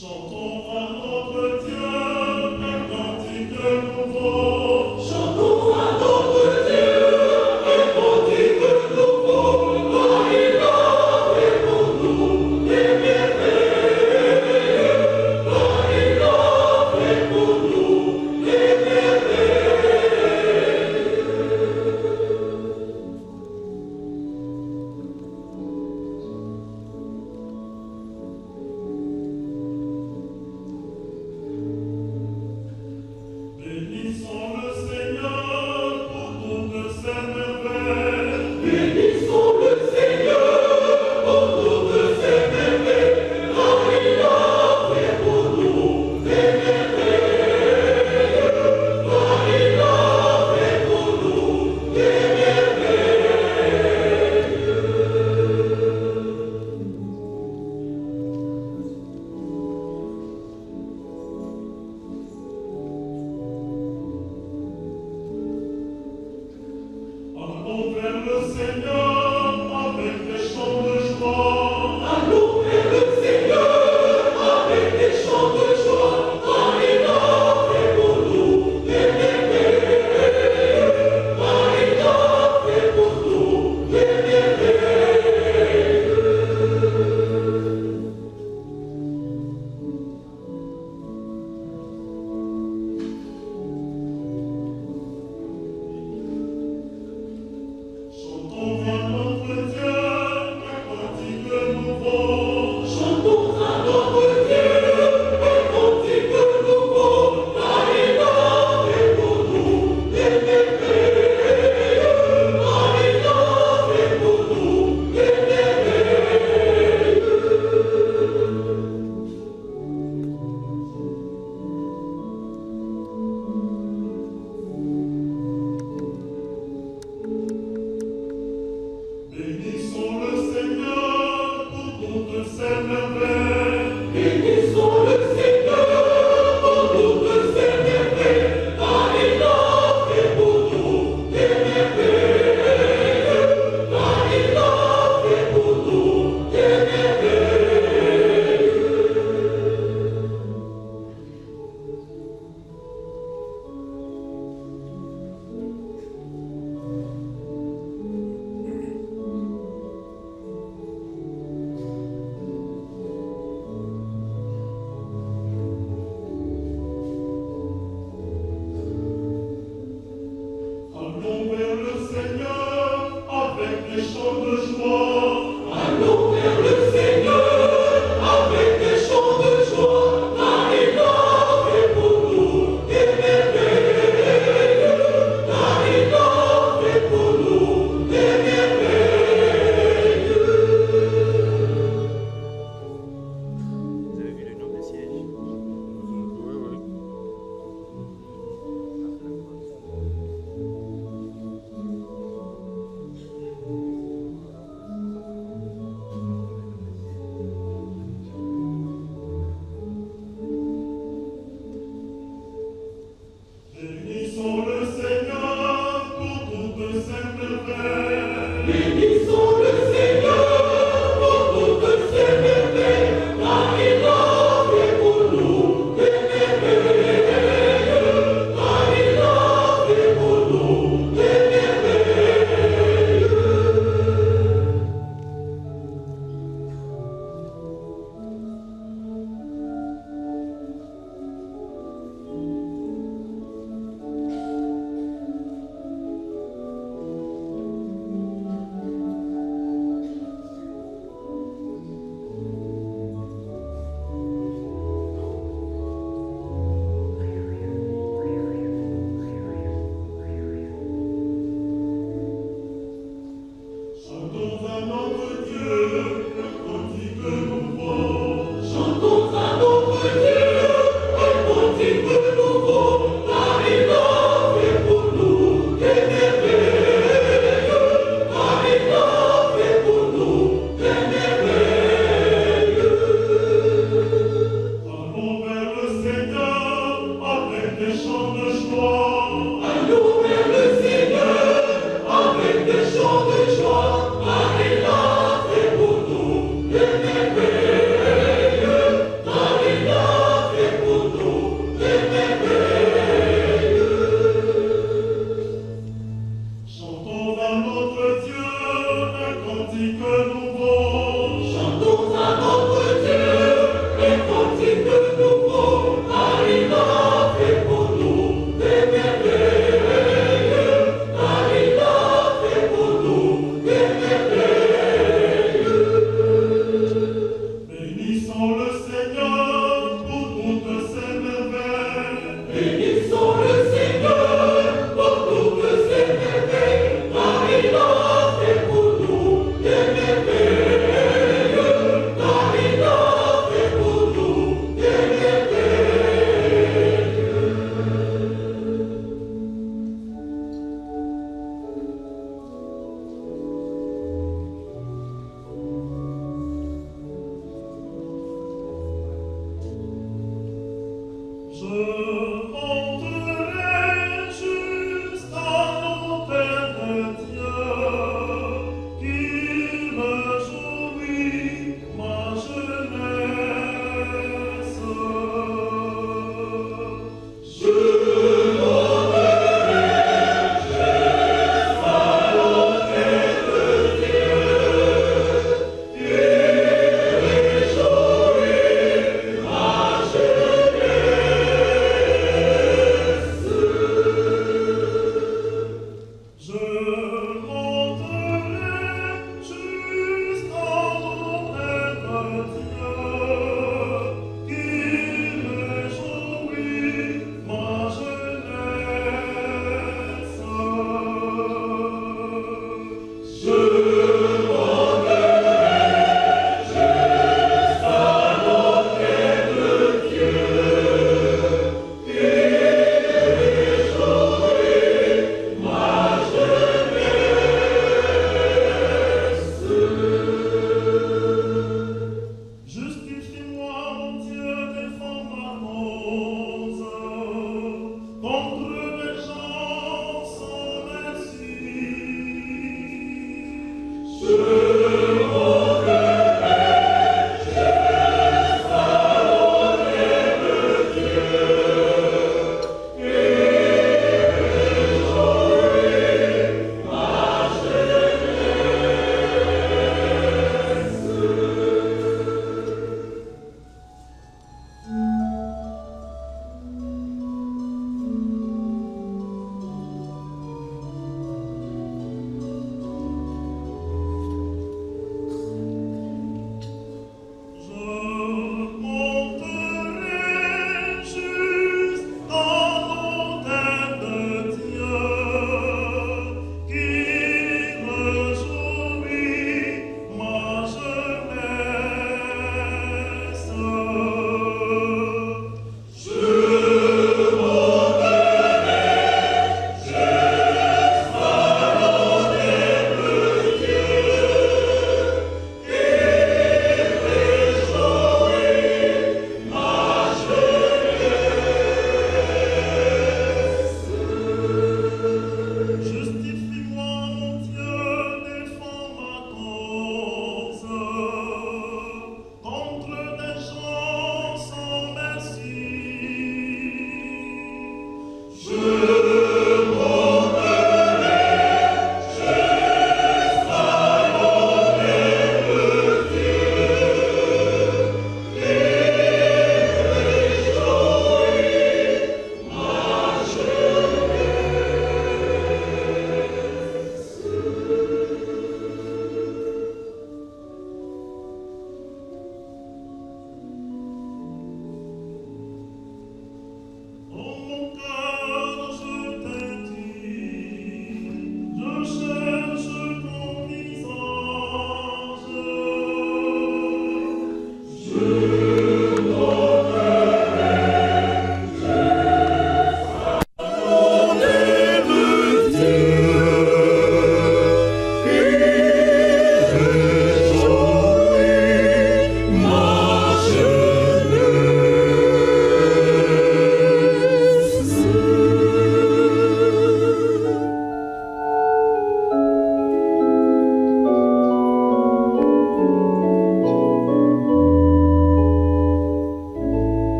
Chantons à notre Dieu.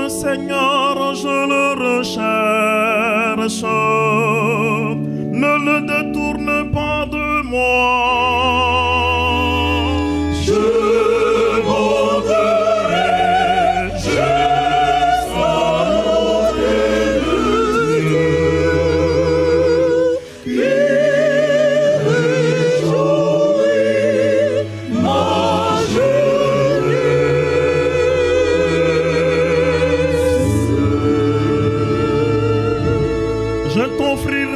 Seigneur, je le recherche. Ne le détourne pas de moi. Je monterai jusqu'à l'autel de Dieu, qui réjouit ma jeunesse. Je t'offrirai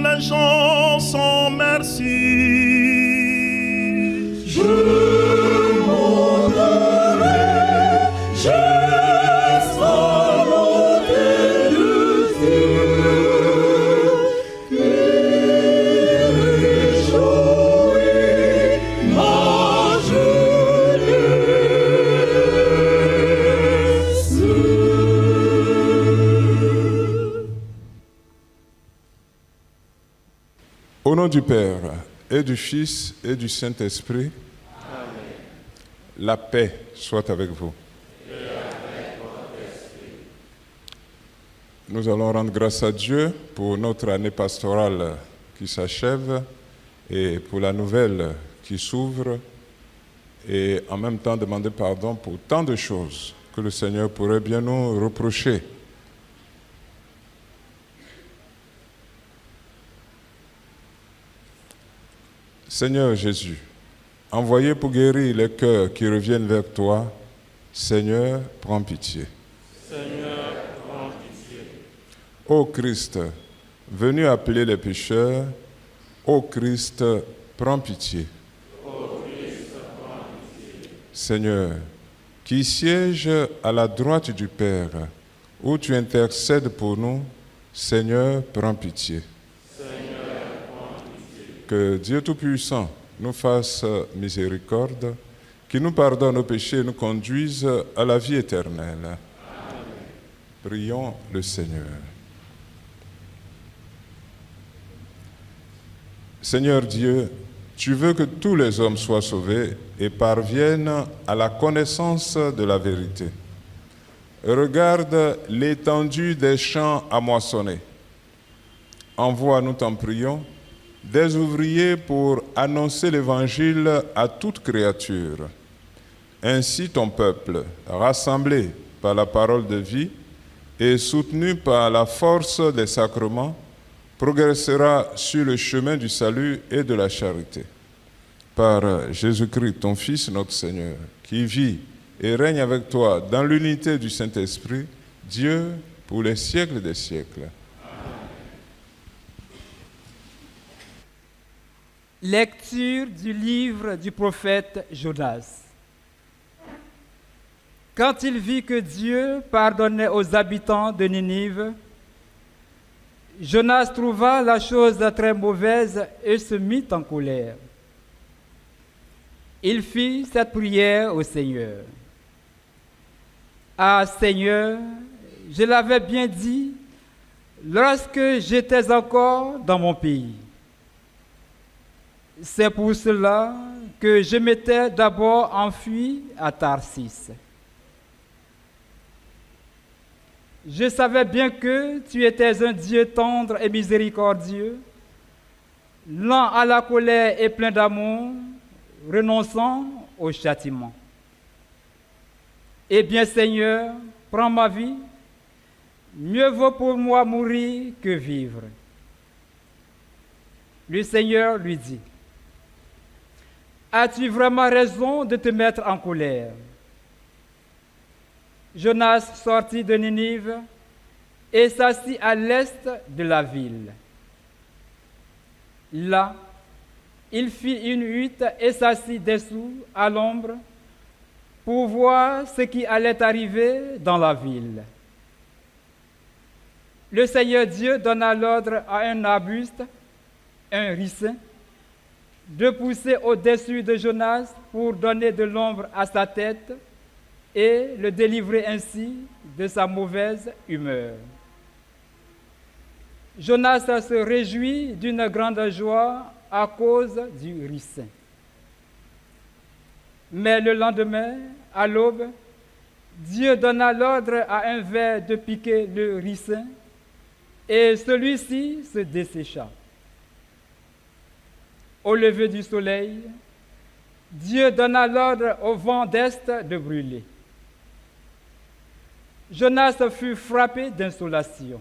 les gens sans merci. Je monterai, j'exalterai le ciel, et réjouis ma jeunesse. Au nom du Père, et du Fils, et du Saint-Esprit, la paix soit avec vous. Nous allons rendre grâce à Dieu pour notre année pastorale qui s'achève et pour la nouvelle qui s'ouvre et en même temps demander pardon pour tant de choses que le Seigneur pourrait bien nous reprocher. Seigneur Jésus, envoyé pour guérir les cœurs qui reviennent vers toi, Seigneur, prends pitié. Seigneur, prends pitié. Ô Christ, venu appeler les pécheurs, ô Christ, prends pitié. Ô Christ, prends pitié. Seigneur, qui siège à la droite du Père, où tu intercèdes pour nous, Seigneur, prends pitié. Que Dieu Tout-Puissant nous fasse miséricorde, qu'il nous pardonne nos péchés et nous conduise à la vie éternelle. Amen. Prions le Seigneur. Seigneur Dieu, tu veux que tous les hommes soient sauvés et parviennent à la connaissance de la vérité. Regarde l'étendue des champs à moissonner. Envoie, nous t'en prions, des ouvriers pour annoncer l'Évangile à toute créature. Ainsi ton peuple, rassemblé par la parole de vie et soutenu par la force des sacrements, progressera sur le chemin du salut et de la charité. Par Jésus-Christ, ton Fils, notre Seigneur, qui vit et règne avec toi dans l'unité du Saint-Esprit, Dieu, pour les siècles des siècles. Lecture du livre du prophète Jonas. Quand il vit que Dieu pardonnait aux habitants de Ninive, Jonas trouva la chose très mauvaise et se mit en colère. Il fit cette prière au Seigneur. Ah Seigneur, je l'avais bien dit lorsque j'étais encore dans mon pays. C'est pour cela que je m'étais d'abord enfui à Tarsis. Je savais bien que tu étais un Dieu tendre et miséricordieux, lent à la colère et plein d'amour, renonçant au châtiment. Eh bien, Seigneur, prends ma vie, mieux vaut pour moi mourir que vivre. Le Seigneur lui dit: as-tu vraiment raison de te mettre en colère? Jonas sortit de Ninive et s'assit à l'est de la ville. Là, il fit une hutte et s'assit dessous à l'ombre pour voir ce qui allait arriver dans la ville. Le Seigneur Dieu donna l'ordre à un arbuste, un ricin, de pousser au-dessus de Jonas pour donner de l'ombre à sa tête et le délivrer ainsi de sa mauvaise humeur. Jonas se réjouit d'une grande joie à cause du ricin. Mais le lendemain, à l'aube, Dieu donna l'ordre à un ver de piquer le ricin et celui-ci se dessécha. Au lever du soleil, Dieu donna l'ordre au vent d'est de brûler. Jonas fut frappé d'insolation.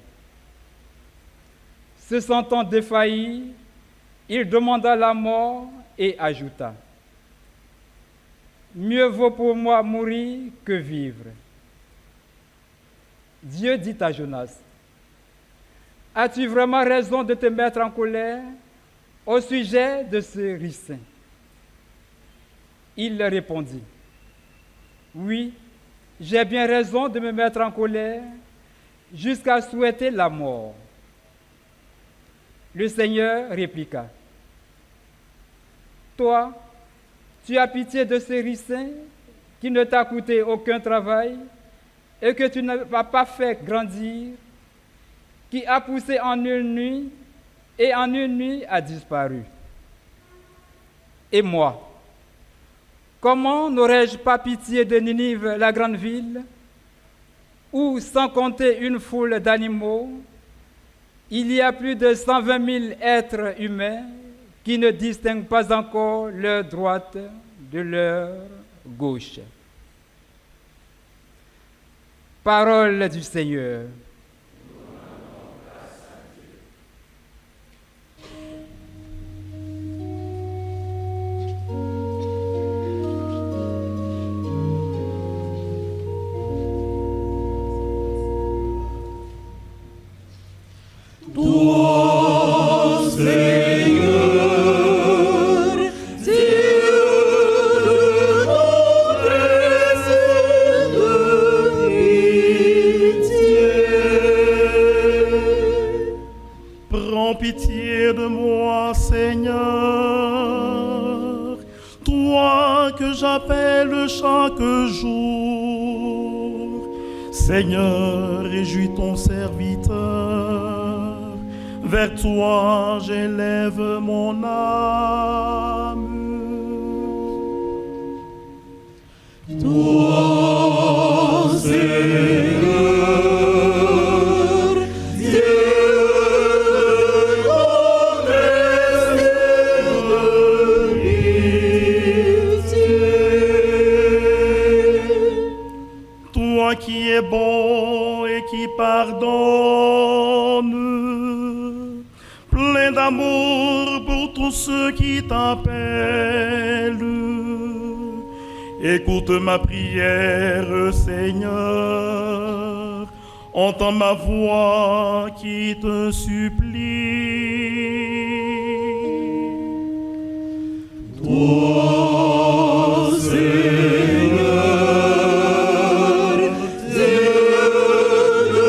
Se sentant défailli, il demanda la mort et ajouta: mieux vaut pour moi mourir que vivre. Dieu dit à Jonas: as-tu vraiment raison de te mettre en colère au sujet de ce ricin? Il leur répondit, oui, j'ai bien raison de me mettre en colère jusqu'à souhaiter la mort. Le Seigneur répliqua, toi, tu as pitié de ce ricin qui ne t'a coûté aucun travail et que tu n'as pas fait grandir, qui a poussé en une nuit et en une nuit a disparu. Et moi, comment n'aurais-je pas pitié de Ninive, la grande ville, où, sans compter une foule d'animaux, il y a plus de 120 000 êtres humains qui ne distinguent pas encore leur droite de leur gauche. Parole du Seigneur. Toi, Seigneur, Dieu de tendresse et de pitié. Prends pitié de moi, Seigneur, toi que j'appelle chaque jour. Seigneur, réjouis ton serviteur, vers toi j'élève mon âme. Toi, Seigneur, Dieu de tendresse et de pitié. Toi qui es bon et qui pardonne, plein d'amour pour tous ceux qui t'appellent. Écoute ma prière, Seigneur, entends ma voix qui te supplie. Toi, Seigneur, Dieu de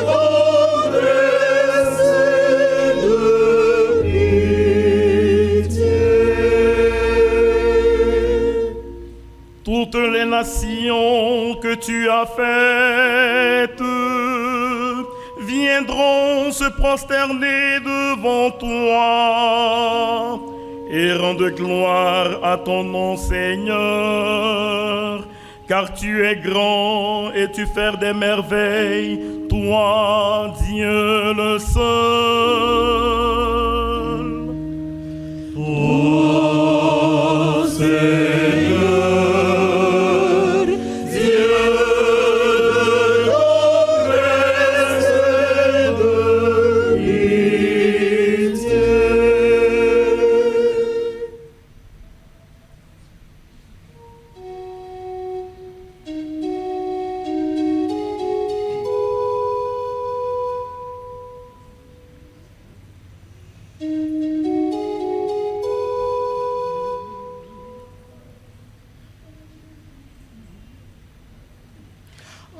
tendresse et de pitié. Toutes les nations que tu as faites viendront se prosterner devant toi et rendre gloire à ton nom, Seigneur, car tu es grand et tu fais des merveilles, toi, Dieu le seul. Toi, Seigneur, Dieu de tendresse et de pitié.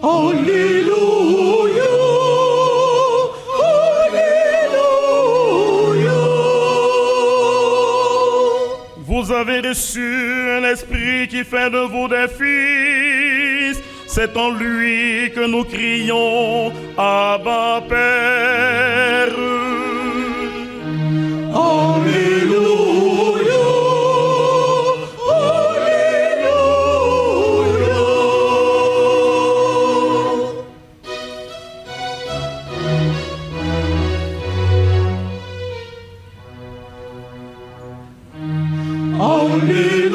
Alléluia, Alléluia. Vous avez reçu un esprit qui fait de vous des fils. C'est en lui que nous crions Abba Père. Alléluia, Alléluia. Alléluia, Alléluia.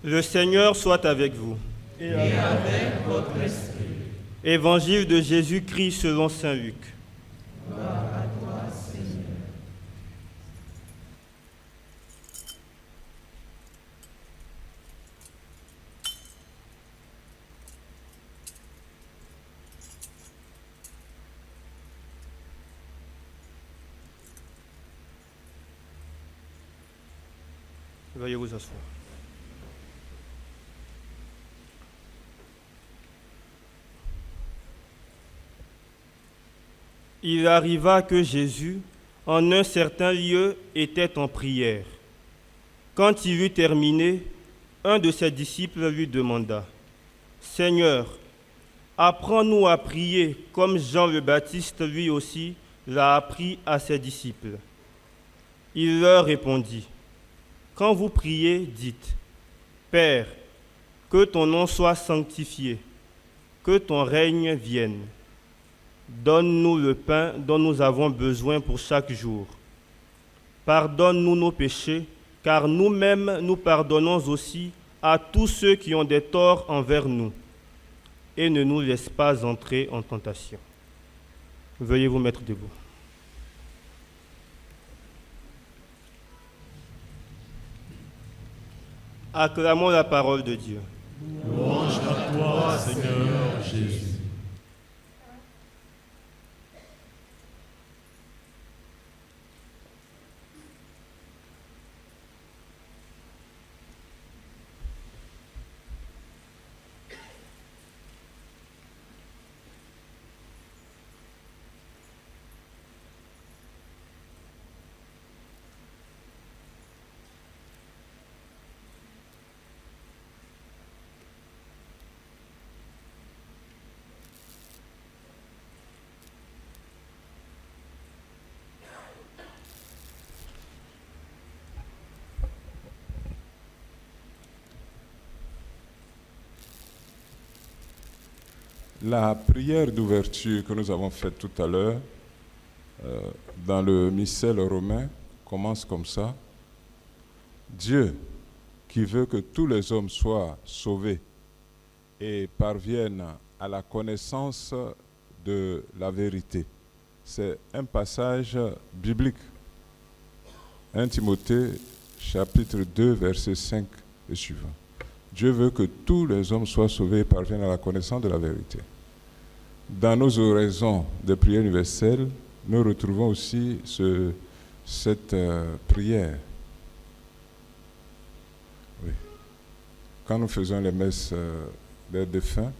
Le Seigneur soit avec vous. Et avec votre esprit. Évangile de Jésus-Christ selon saint Luc. Veuillez vous asseoir. Il arriva que Jésus, en un certain lieu, était en prière. Quand il eut terminé, un de ses disciples lui demanda, « Seigneur, apprends-nous à prier comme Jean le Baptiste lui aussi l'a appris à ses disciples. » Il leur répondit, « Quand vous priez, dites, « Père, que ton nom soit sanctifié, que ton règne vienne. Donne-nous le pain dont nous avons besoin pour chaque jour. Pardonne-nous nos péchés, car nous-mêmes nous pardonnons aussi à tous ceux qui ont des torts envers nous. Et ne nous laisse pas entrer en tentation. » Veuillez vous mettre debout. Acclamons la parole de Dieu. Louange à toi, Seigneur Jésus. La prière d'ouverture que nous avons faite tout à l'heure dans le missel romain commence comme ça. Dieu, qui veut que tous les hommes soient sauvés et parviennent à la connaissance de la vérité. C'est un passage biblique. 1 Timothée, chapitre 2, verset 5 et suivant. Dieu veut que tous les hommes soient sauvés et parviennent à la connaissance de la vérité. Dans nos oraisons de prière universelle, nous retrouvons aussi cette prière. Oui. Quand nous faisons les messes des défunts,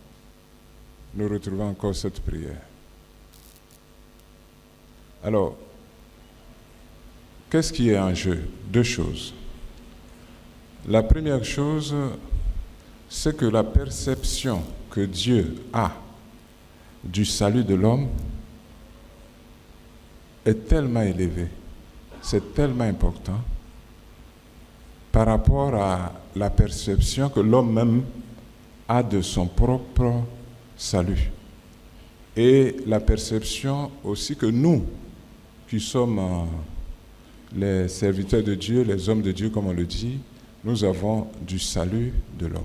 nous retrouvons encore cette prière. Alors, qu'est-ce qui est en jeu? Deux choses. La première chose, c'est que la perception que Dieu a du salut de l'homme est tellement élevée, c'est tellement important par rapport à la perception que l'homme même a de son propre salut. Et la perception aussi que nous, qui sommes les serviteurs de Dieu, les hommes de Dieu comme on le dit, nous avons du salut de l'homme.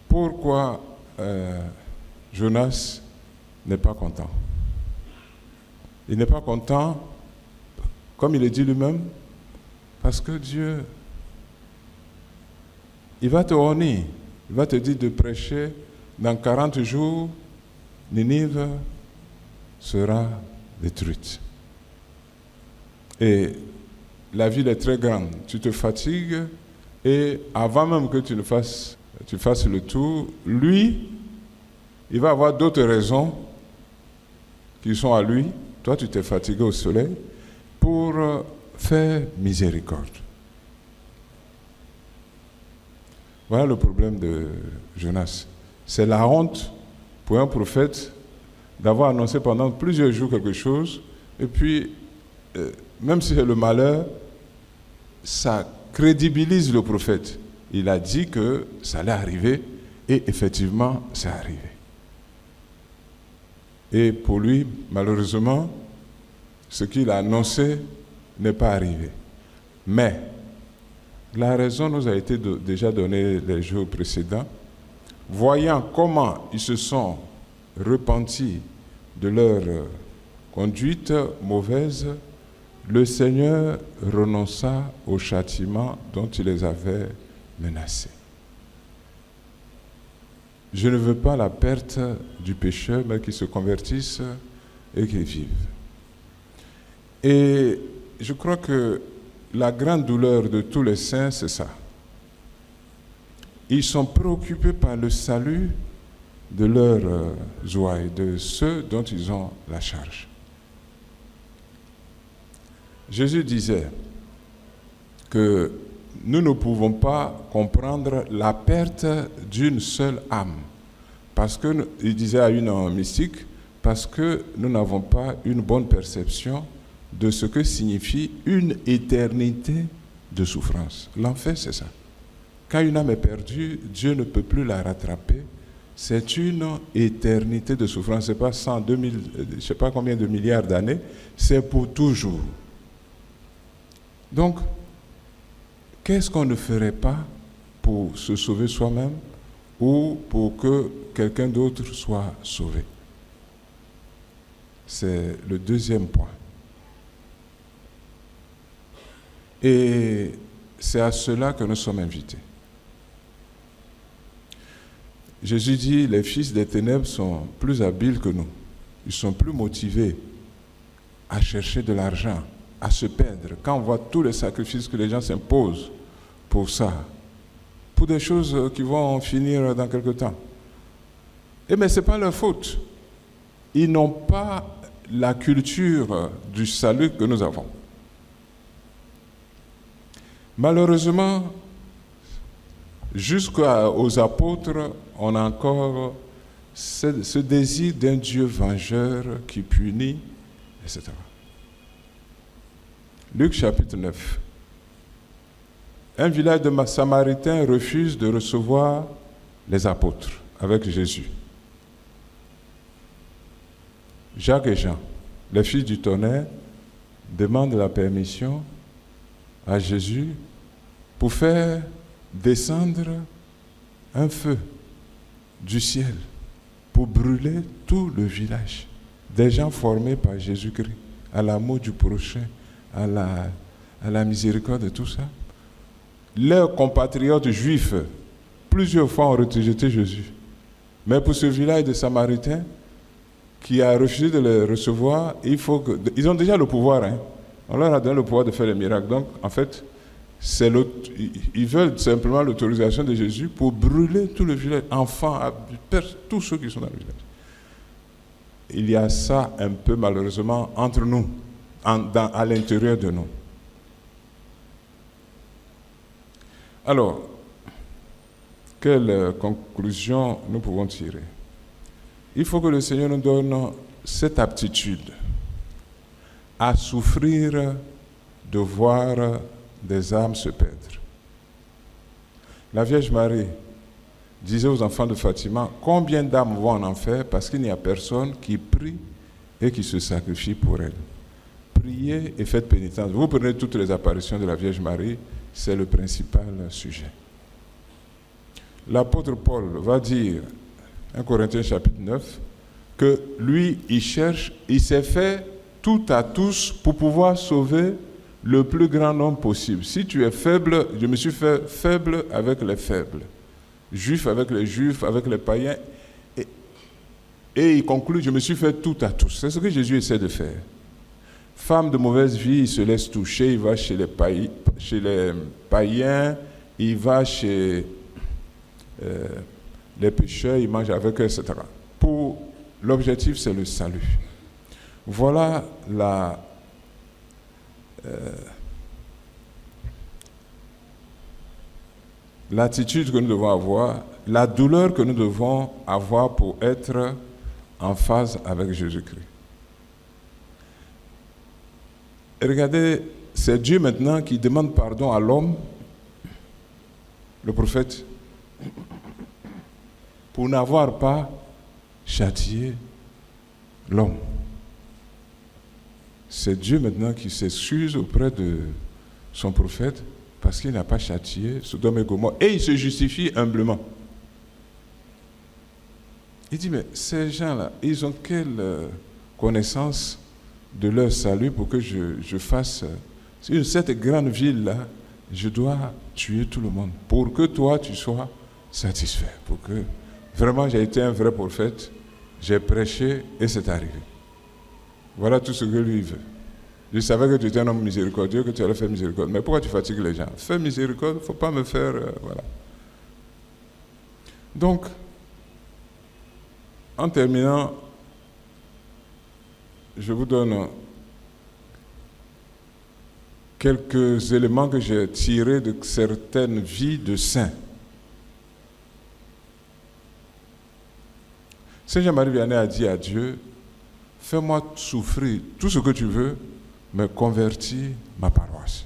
Pourquoi Jonas n'est pas content? Il n'est pas content, comme il le dit lui-même, parce que Dieu, il va te honner, il va te dire de prêcher dans 40 jours, Ninive sera détruite. Et la ville est très grande, tu te fatigues et avant même que tu fasses le tour, lui, il va avoir d'autres raisons qui sont à lui. Toi, tu t'es fatigué au soleil pour faire miséricorde. Voilà le problème de Jonas. C'est la honte pour un prophète d'avoir annoncé pendant plusieurs jours quelque chose et puis même si c'est le malheur, ça crédibilise le prophète. Il a dit que ça allait arriver et effectivement, c'est arrivé. Et pour lui, malheureusement, ce qu'il a annoncé n'est pas arrivé. Mais la raison nous a été déjà donnée les jours précédents. Voyant comment ils se sont repentis de leur conduite mauvaise, le Seigneur renonça au châtiment dont il les avait menacés. Je ne veux pas la perte du pécheur, mais qu'ils se convertissent et qu'ils vivent. Et je crois que la grande douleur de tous les saints, c'est ça. Ils sont préoccupés par le salut de leurs ouailles, de ceux dont ils ont la charge. Jésus disait que nous ne pouvons pas comprendre la perte d'une seule âme. Parce que, il disait à une mystique, parce que nous n'avons pas une bonne perception de ce que signifie une éternité de souffrance. L'enfer, c'est ça. Quand une âme est perdue, Dieu ne peut plus la rattraper. C'est une éternité de souffrance. Ce n'est pas 100, 2000, je ne sais pas combien de milliards d'années, c'est pour toujours. Donc, qu'est-ce qu'on ne ferait pas pour se sauver soi-même ou pour que quelqu'un d'autre soit sauvé? C'est le deuxième point. Et c'est à cela que nous sommes invités. Jésus dit, les fils des ténèbres sont plus habiles que nous. Ils sont plus motivés à chercher de l'argent, à se perdre. Quand on voit tous les sacrifices que les gens s'imposent pour ça, pour des choses qui vont finir dans quelque temps. Mais ce n'est pas leur faute. Ils n'ont pas la culture du salut que nous avons. Malheureusement, jusqu'aux apôtres, on a encore ce désir d'un Dieu vengeur qui punit, etc. Luc chapitre 9. Un village de Samaritains refuse de recevoir les apôtres avec Jésus. Jacques et Jean, les fils du tonnerre, demandent la permission à Jésus pour faire descendre un feu du ciel pour brûler tout le village. Des gens formés par Jésus-Christ, à l'amour du prochain, à la miséricorde et tout ça. Leurs compatriotes juifs, plusieurs fois ont rejeté Jésus. Mais pour ce village de Samaritains, qui a refusé de les recevoir, ils ont déjà le pouvoir. On leur a donné le pouvoir de faire les miracles. Donc, en fait, ils veulent simplement l'autorisation de Jésus pour brûler tout le village, enfants, tous ceux qui sont dans le village. Il y a ça un peu malheureusement entre nous, à l'intérieur de nous. Alors, quelle conclusion nous pouvons tirer? Il faut que le Seigneur nous donne cette aptitude à souffrir de voir des âmes se perdre. La Vierge Marie disait aux enfants de Fatima, combien d'âmes vont en enfer parce qu'il n'y a personne qui prie et qui se sacrifie pour elles. Priez et faites pénitence. Vous prenez toutes les apparitions de la Vierge Marie, c'est le principal sujet. L'apôtre Paul va dire, 1 Corinthiens chapitre 9, que lui, il s'est fait tout à tous pour pouvoir sauver le plus grand nombre possible. Si tu es faible, je me suis fait faible avec les faibles. Juif avec les juifs, avec les païens. Et il conclut, je me suis fait tout à tous. C'est ce que Jésus essaie de faire. Femme de mauvaise vie, il se laisse toucher, il va chez les païens, il va chez les pécheurs, il mange avec eux, etc. L'objectif, c'est le salut. Voilà l'attitude que nous devons avoir, la douleur que nous devons avoir pour être en phase avec Jésus-Christ. Et regardez, c'est Dieu maintenant qui demande pardon à l'homme, le prophète, pour n'avoir pas châtié l'homme. C'est Dieu maintenant qui s'excuse auprès de son prophète parce qu'il n'a pas châtié Sodome et Gomorrhe. Et il se justifie humblement. Il dit, mais ces gens-là, ils ont quelle connaissance de leur salut pour que je fasse... Cette grande ville-là, je dois tuer tout le monde pour que toi, tu sois satisfait. Pour que vraiment, j'ai été un vrai prophète, j'ai prêché et c'est arrivé. Voilà tout ce que lui veut. Je savais que tu étais un homme miséricordieux, que tu allais faire miséricorde. Mais pourquoi tu fatigues les gens? Fais miséricorde, il ne faut pas me faire... voilà. Donc, en terminant, je vous donne quelques éléments que j'ai tirés de certaines vies de saints. Saint Jean-Marie Vianney a dit à Dieu, fais-moi souffrir tout ce que tu veux, mais convertis ma paroisse.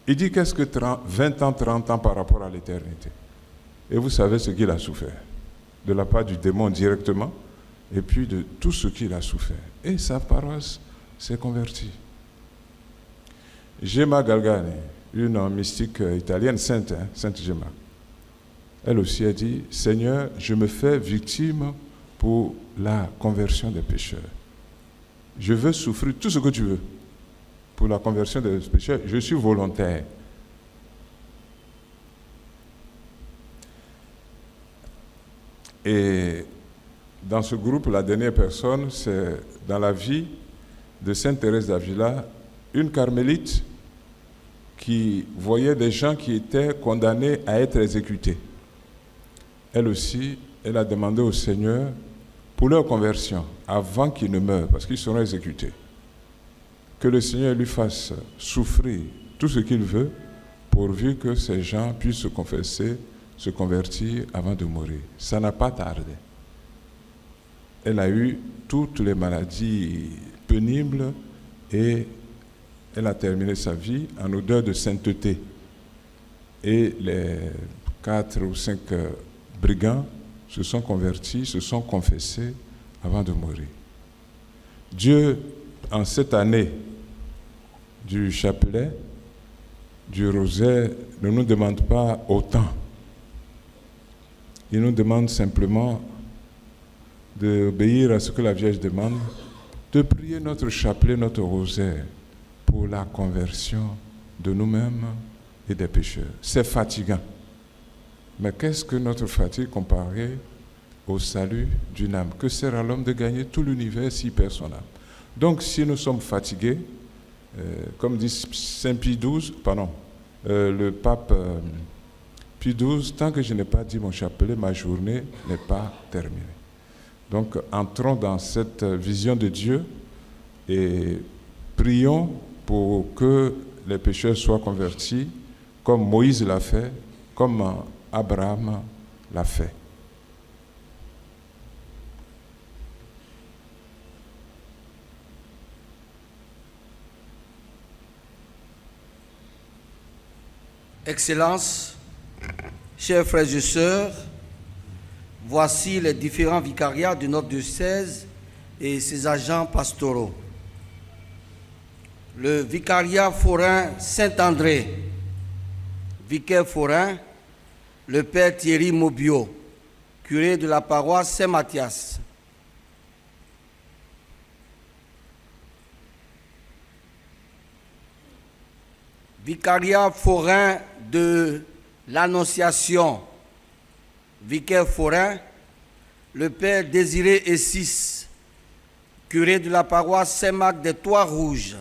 Il dit, qu'est-ce que 20 ans, 30 ans par rapport à l'éternité? Et vous savez ce qu'il a souffert, de la part du démon directement, et puis de tout ce qu'il a souffert. Et sa paroisse s'est convertie. Gemma Galgani, une mystique italienne, sainte Gemma, elle aussi a dit, Seigneur, je me fais victime pour la conversion des pécheurs. Je veux souffrir tout ce que tu veux pour la conversion des pécheurs. Je suis volontaire. Et dans ce groupe, la dernière personne, c'est dans la vie de Sainte Thérèse d'Avila, une carmélite qui voyait des gens qui étaient condamnés à être exécutés. Elle aussi, elle a demandé au Seigneur pour leur conversion, avant qu'ils ne meurent, parce qu'ils seront exécutés, que le Seigneur lui fasse souffrir tout ce qu'il veut, pourvu que ces gens puissent se confesser, se convertir avant de mourir. Ça n'a pas tardé. Elle a eu toutes les maladies pénibles et elle a terminé sa vie en odeur de sainteté. Et les 4 ou 5 brigands se sont convertis, se sont confessés avant de mourir. Dieu, en cette année du chapelet, du rosaire, ne nous demande pas autant. Il nous demande simplement d'obéir à ce que la Vierge demande, de prier notre chapelet, notre rosaire, pour la conversion de nous-mêmes et des pécheurs. C'est fatigant. Mais qu'est-ce que notre fatigue comparée au salut d'une âme? Que sert à l'homme de gagner tout l'univers s'il perd son âme? Donc, si nous sommes fatigués, comme dit Saint Pie XII, le pape Pie XII, tant que je n'ai pas dit mon chapelet, ma journée n'est pas terminée. Donc, entrons dans cette vision de Dieu et prions pour que les pécheurs soient convertis, comme Moïse l'a fait, comme Abraham l'a fait. Excellences, chers frères et sœurs, voici les différents vicariats de notre diocèse et ses agents pastoraux. Le vicariat forain Saint-André, vicaire forain, le père Thierry Maubiot, curé de la paroisse Saint-Mathias. Vicariat forain de l'Annonciation, vicaire forain, le père Désiré Essis, curé de la paroisse Saint-Marc des Trois-Rouges.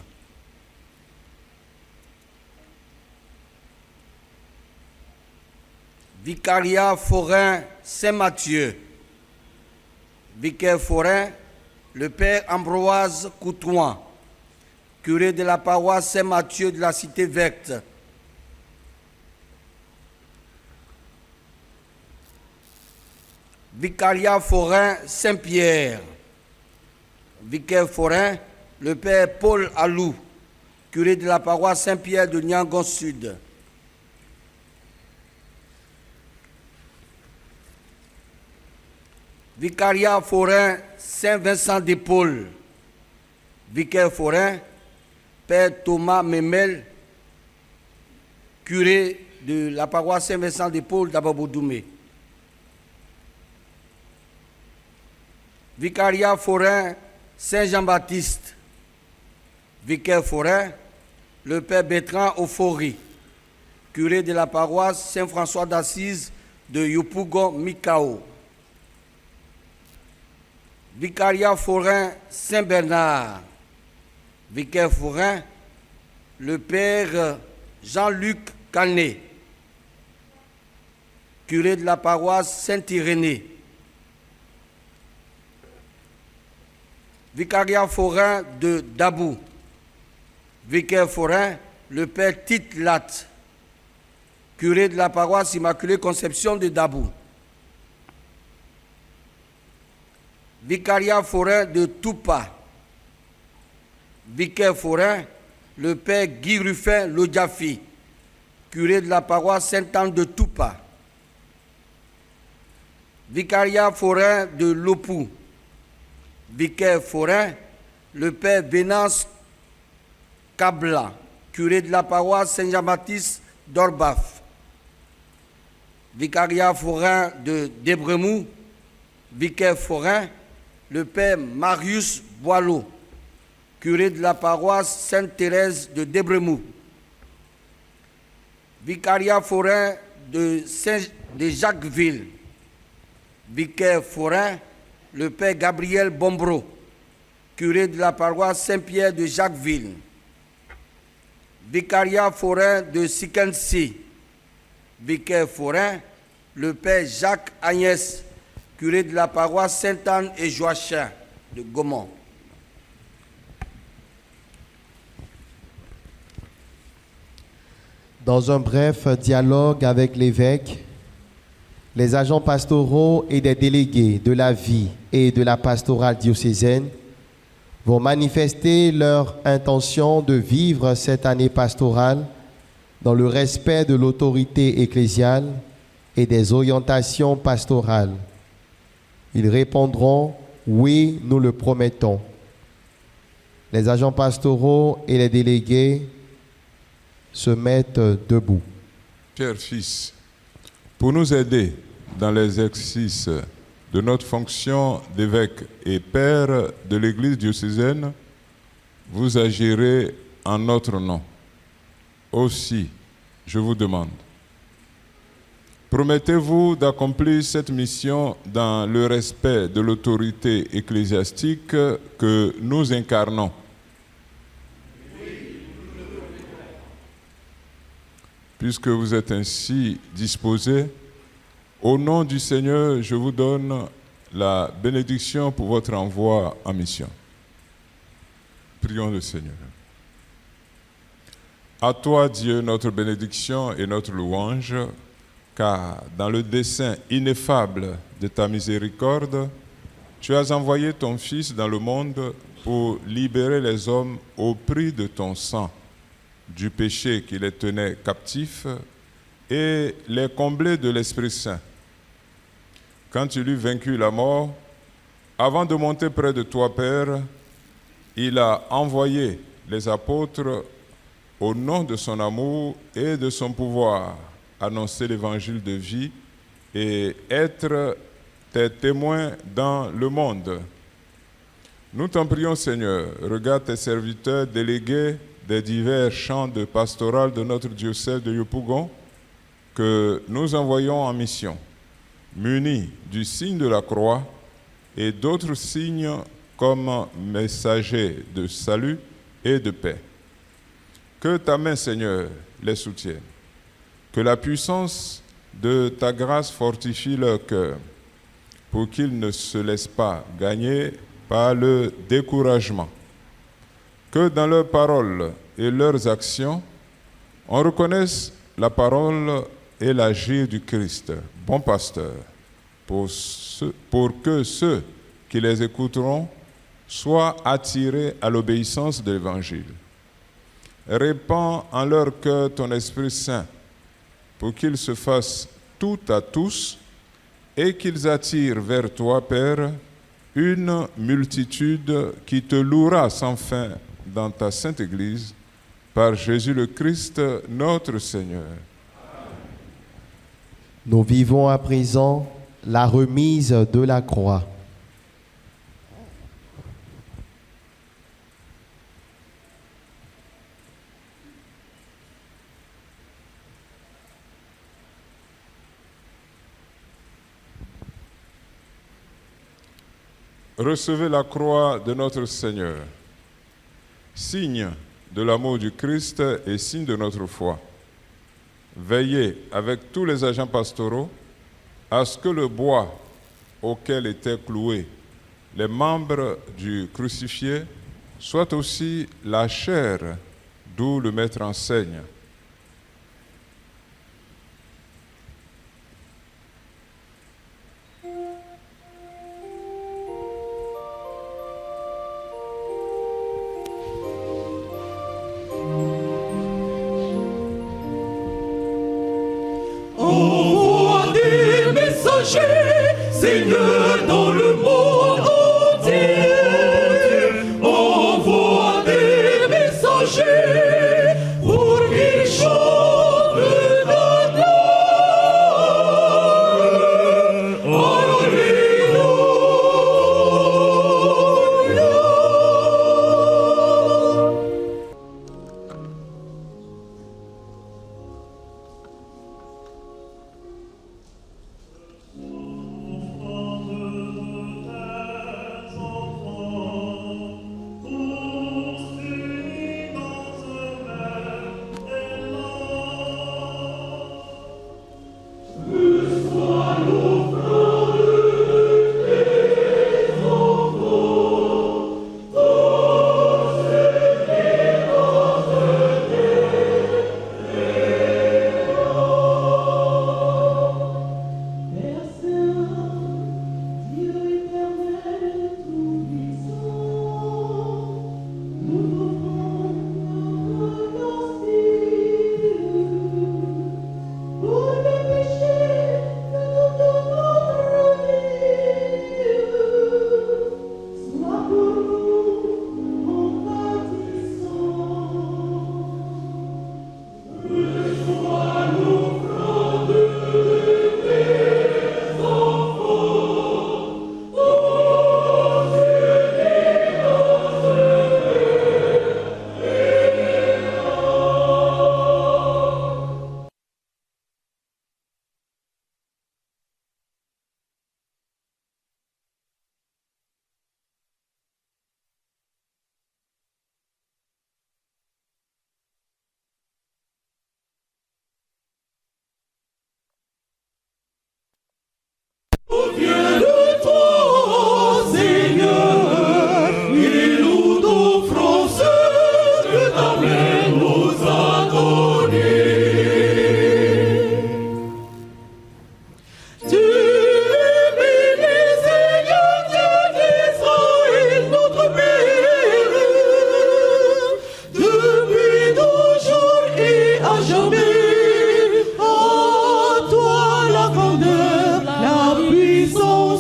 Vicariat forain Saint-Mathieu, vicaire forain, le père Ambroise Coutouin, curé de la paroisse Saint-Mathieu de la Cité Verte. Vicariat forain Saint-Pierre, vicaire forain, le père Paul Alou, curé de la paroisse Saint-Pierre de Niangon Sud. Vicariat forain Saint-Vincent de Paul, vicaire forain, père Thomas Memel, curé de la paroisse Saint-Vincent de Paul d'Ababoudoumé. Vicariat forain Saint-Jean-Baptiste. Vicaire forain, le Père Bertrand Ofori, curé de la paroisse Saint-François d'Assise de Yopougon Mikao. Vicariat forain Saint-Bernard. Vicaire forain, le Père Jean-Luc Canet, curé de la paroisse Saint-Irénée. Vicariat forain de Dabou. Vicaire forain, le Père Tite Latte, curé de la paroisse Immaculée Conception de Dabou. Vicariat forain de Toupa. Vicaire forain, le Père Guy Ruffin Lodjafi, curé de la paroisse Sainte-Anne de Toupa. Vicariat forain de Lopou. Vicaire forain, le Père Vénance Kabla, curé de la paroisse Saint-Jean-Baptiste d'Orbaf. Vicariat forain de Debremou. Vicaire forain, le Père Marius Boileau, curé de la paroisse Sainte-Thérèse de Debremou. Vicariat forain de Jacquesville. Vicaire forain, le Père Gabriel Bombro, curé de la paroisse Saint-Pierre de Jacquesville. Vicariat forain de Sikensi. Vicaire forain, le Père Jacques Agnès, curé de la paroisse Sainte-Anne et Joachim de Gaumont. Dans un bref dialogue avec l'évêque, les agents pastoraux et des délégués de la vie et de la pastorale diocésaine vont manifester leur intention de vivre cette année pastorale dans le respect de l'autorité ecclésiale et des orientations pastorales. Ils répondront « Oui, nous le promettons ». Les agents pastoraux et les délégués se mettent debout. Père, Fils, pour nous aider dans l'exercice de notre fonction d'évêque et père de l'Église diocésaine, vous agirez en notre nom. Aussi, je vous demande, promettez-vous d'accomplir cette mission dans le respect de l'autorité ecclésiastique que nous incarnons? Puisque vous êtes ainsi disposés, au nom du Seigneur, je vous donne la bénédiction pour votre envoi en mission. Prions le Seigneur. À toi, Dieu, notre bénédiction et notre louange, car dans le dessein ineffable de ta miséricorde, tu as envoyé ton Fils dans le monde pour libérer les hommes au prix de ton sang, du péché qui les tenait captifs, et les combler de l'Esprit Saint. Quand il eut vaincu la mort, avant de monter près de toi, Père, il a envoyé les apôtres au nom de son amour et de son pouvoir, annoncer l'évangile de vie et être tes témoins dans le monde. Nous t'en prions, Seigneur, regarde tes serviteurs délégués des divers champs de pastoral de notre diocèse de Yopougon que nous envoyons en mission, munis du signe de la croix et d'autres signes comme messagers de salut et de paix. Que ta main, Seigneur, les soutienne. Que la puissance de ta grâce fortifie leur cœur pour qu'ils ne se laissent pas gagner par le découragement. Que dans leurs paroles et leurs actions, on reconnaisse la parole et l'agir du Christ, bon pasteur, pour que ceux qui les écouteront soient attirés à l'obéissance de l'Évangile. Répands en leur cœur ton Esprit Saint pour qu'ils se fassent tout à tous et qu'ils attirent vers toi, Père, une multitude qui te louera sans fin dans ta Sainte Église Par Jésus le Christ, notre Seigneur. Nous vivons à présent la remise de la croix. Recevez la croix de notre Seigneur, signe de l'amour du Christ et signe de notre foi. Veillez avec tous les agents pastoraux à ce que le bois auquel étaient cloués les membres du crucifié soit aussi la chair d'où le Maître enseigne. Envoie des messagers, Seigneur, dans le monde entier. Envoie des messagers pour qu'ils chantent ta gloire. Alléluia. Viens de toi, Seigneur, et nous t'offrons ce que ta main nous a donné. Tu es béni, Seigneur Dieu d'Israël, notre Père, depuis toujours et à jamais. À toi la grandeur, la puissance.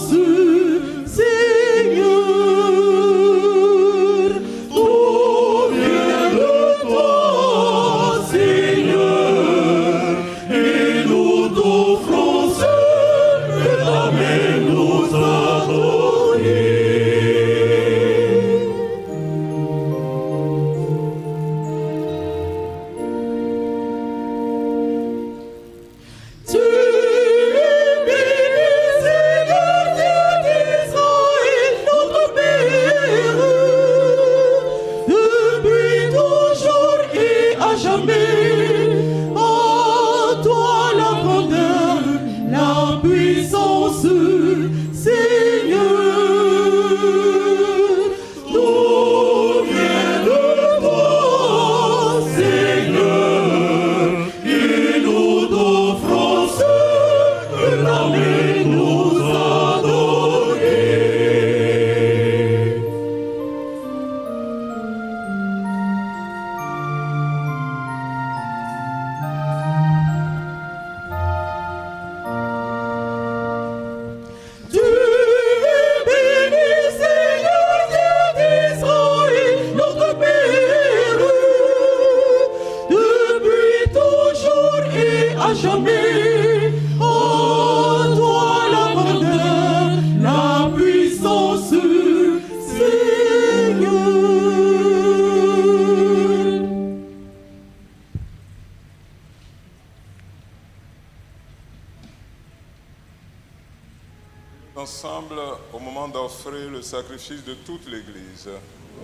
Ensemble, au moment d'offrir le sacrifice de toute l'Église.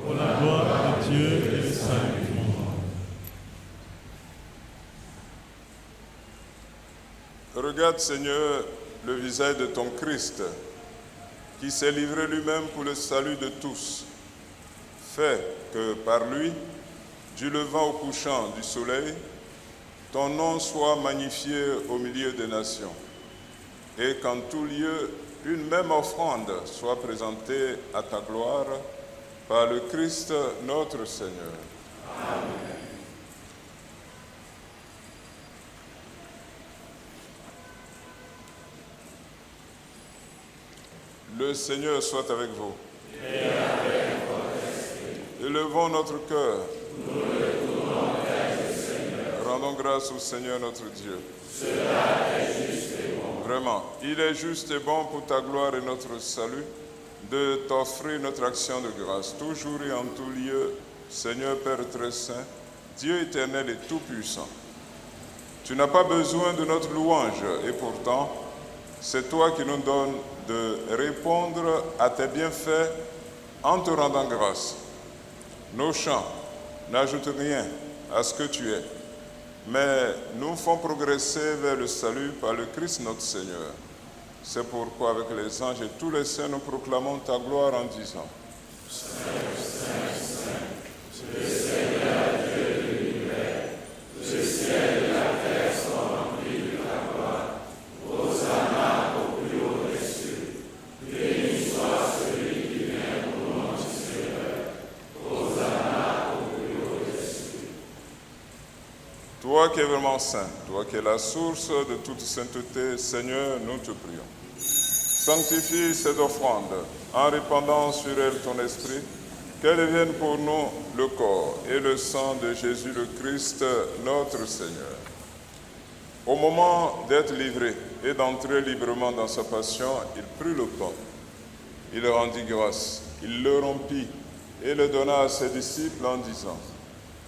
Pour la gloire de Dieu et le salut du monde. Regarde, Seigneur, le visage de ton Christ, qui s'est livré lui-même pour le salut de tous. Fais que par lui, du levant au couchant du soleil, ton nom soit magnifié au milieu des nations, et qu'en tout lieu, une même offrande soit présentée à ta gloire par le Christ notre Seigneur. Amen. Le Seigneur soit avec vous. Et avec votre esprit. Élevons notre cœur. Nous le tournons vers le Seigneur. Rendons grâce au Seigneur notre Dieu. Cela est juste et bon. Vraiment, il est juste et bon pour ta gloire et notre salut de t'offrir notre action de grâce, toujours et en tout lieu, Seigneur Père très saint, Dieu éternel et tout-puissant. Tu n'as pas besoin de notre louange et pourtant, c'est toi qui nous donnes de répondre à tes bienfaits en te rendant grâce. Nos chants n'ajoutent rien à ce que tu es, mais nous font progresser vers le salut par le Christ notre Seigneur. C'est pourquoi avec les anges et tous les saints, nous proclamons ta gloire en disant: Saint, Saint, Saint, le Seigneur Dieu de l'univers, le ciel et la terre sont remplis de ta gloire. Hosanna au plus haut des cieux. Béni soit celui qui vient au nom du Seigneur. Hosanna au plus haut des cieux. Toi qui es vraiment saint, toi qui es la source de toute sainteté, Seigneur, nous te prions. Sanctifie cette offrande en répandant sur elle ton esprit, qu'elle devienne pour nous le corps et le sang de Jésus le Christ, notre Seigneur. Au moment d'être livré et d'entrer librement dans sa passion, il prit le pain, il rendit grâce, il le rompit et le donna à ses disciples en disant: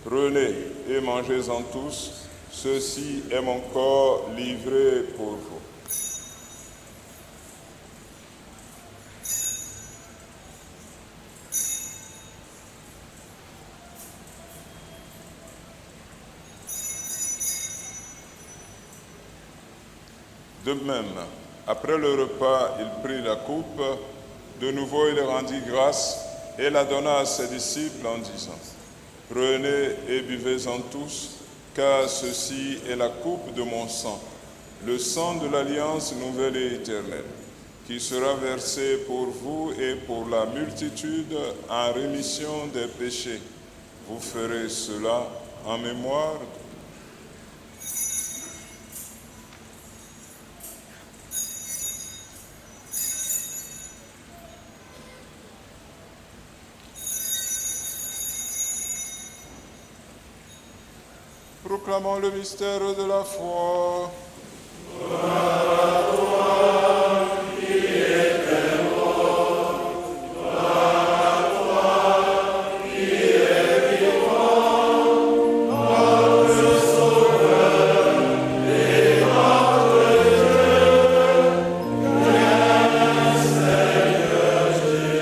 Prenez et mangez-en tous, ceci est mon corps livré pour vous. De même, après le repas, il prit la coupe, de nouveau il rendit grâce et la donna à ses disciples en disant: Prenez et buvez-en tous, car ceci est la coupe de mon sang, le sang de l'alliance nouvelle et éternelle, qui sera versé pour vous et pour la multitude en rémission des péchés. Vous ferez cela en mémoire de... Proclamons le mystère de la foi. Gloire à toi, qui es mort. Gloire à toi, qui es vivant. Notre Sauveur et notre Dieu. Viens, Seigneur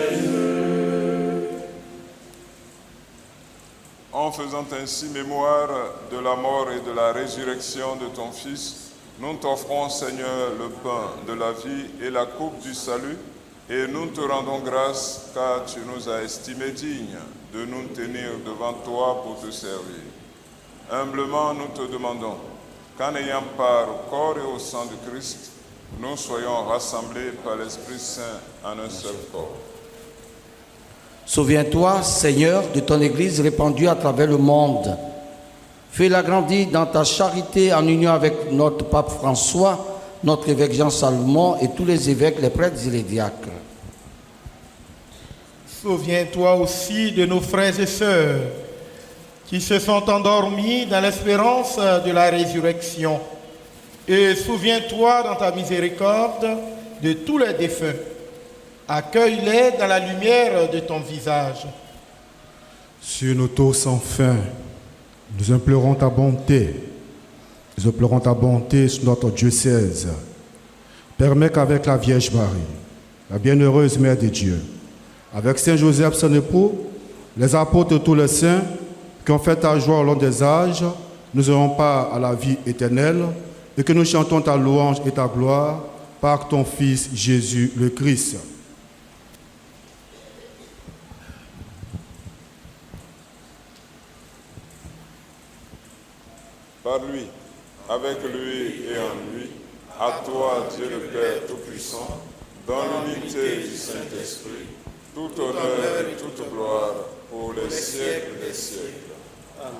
Jésus. En faisant ainsi mémoire de la mort et de la résurrection de ton Fils, nous t'offrons, Seigneur, le pain de la vie et la coupe du salut, et nous te rendons grâce car tu nous as estimés dignes de nous tenir devant toi pour te servir. Humblement, nous te demandons qu'en ayant part au corps et au sang de Christ, nous soyons rassemblés par l'Esprit Saint en un seul corps. Souviens-toi, Seigneur, de ton Église répandue à travers le monde. Fais-la grandir dans ta charité en union avec notre pape François, notre évêque Jean Salomon et tous les évêques, les prêtres et les diacres. Souviens-toi aussi de nos frères et sœurs qui se sont endormis dans l'espérance de la résurrection. Et souviens-toi dans ta miséricorde de tous les défunts. Accueille-les dans la lumière de ton visage. Sur nos taux sans fin, nous implorons ta bonté. Nous implorons ta bonté sur notre diocèse. Permets qu'avec la Vierge Marie, la bienheureuse Mère de Dieu, avec Saint Joseph, son époux, les apôtres et tous les saints qui ont fait ta joie au long des âges, nous aurons part à la vie éternelle et que nous chantons ta louange et ta gloire par ton Fils Jésus le Christ. Par lui, avec lui et en lui, à toi, Dieu le Père Tout-Puissant, dans l'unité du Saint-Esprit, tout honneur et toute gloire pour les siècles des siècles. Amen.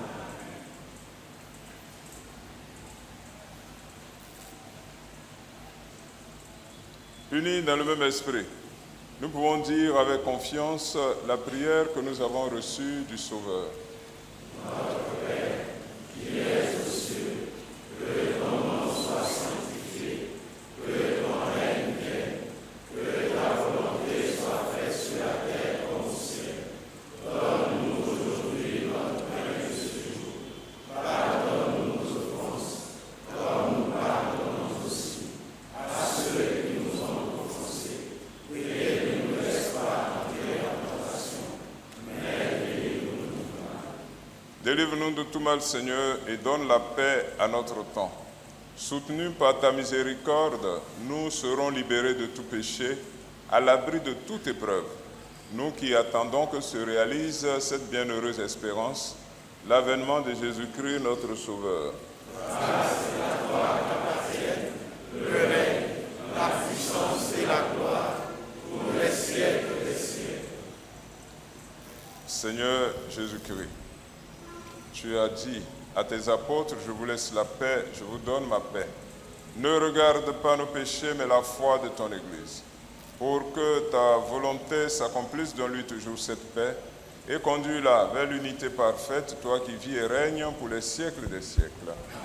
Unis dans le même esprit, nous pouvons dire avec confiance la prière que nous avons reçue du Sauveur. Notre Père, qui es aux cieux, que ton nom soit sanctifié, que ton règne vienne, que ta volonté soit faite sur la terre comme au ciel. Donne-nous aujourd'hui notre pain de ce jour. Pardonne-nous nos offenses, comme nous pardonnons aussi à ceux qui nous ont offensés. Et ne nous laisse pas entrer en tentation, mais délivre-nous du mal. Délivre-nous de tout mal, Seigneur, et donne la paix à notre temps. Soutenus par ta miséricorde, nous serons libérés de tout péché, à l'abri de toute épreuve. Nous qui attendons que se réalise cette bienheureuse espérance, l'avènement de Jésus-Christ, notre Sauveur. Grâce et la gloire t'appartiennent, le règne, la puissance et la gloire, pour les siècles des siècles. Seigneur Jésus-Christ, tu as dit à tes apôtres, je vous laisse la paix, je vous donne ma paix. Ne regarde pas nos péchés, mais la foi de ton Église, pour que ta volonté s'accomplisse dans lui toujours cette paix, et conduis-la vers l'unité parfaite, toi qui vis et règnes pour les siècles des siècles.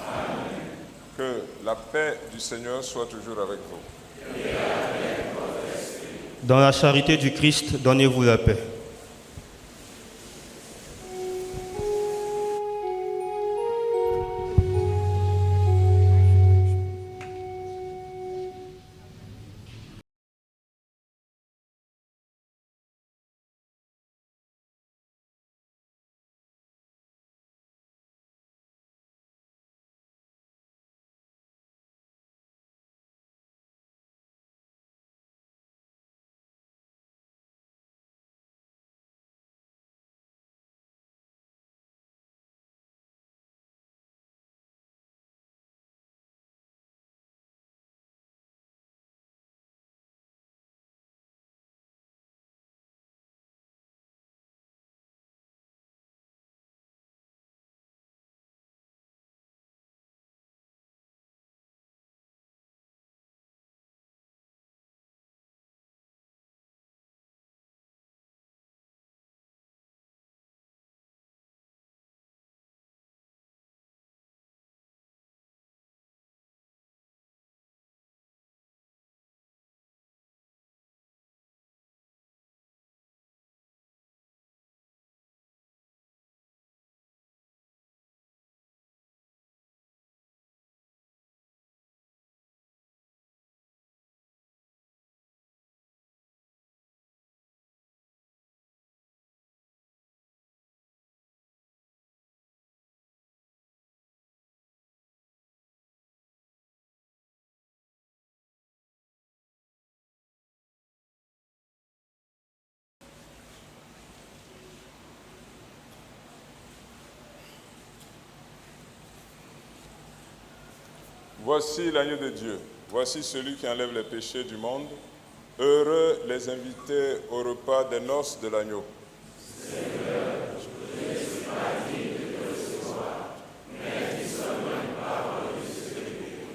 Amen. Que la paix du Seigneur soit toujours avec vous. Et avec votre esprit. Dans la charité du Christ, donnez-vous la paix. Voici l'agneau de Dieu, voici celui qui enlève les péchés du monde. Heureux les invités au repas des noces de l'agneau. Seigneur, je ne suis pas digne de te recevoir, mais dis seulement une parole et je serai guéri.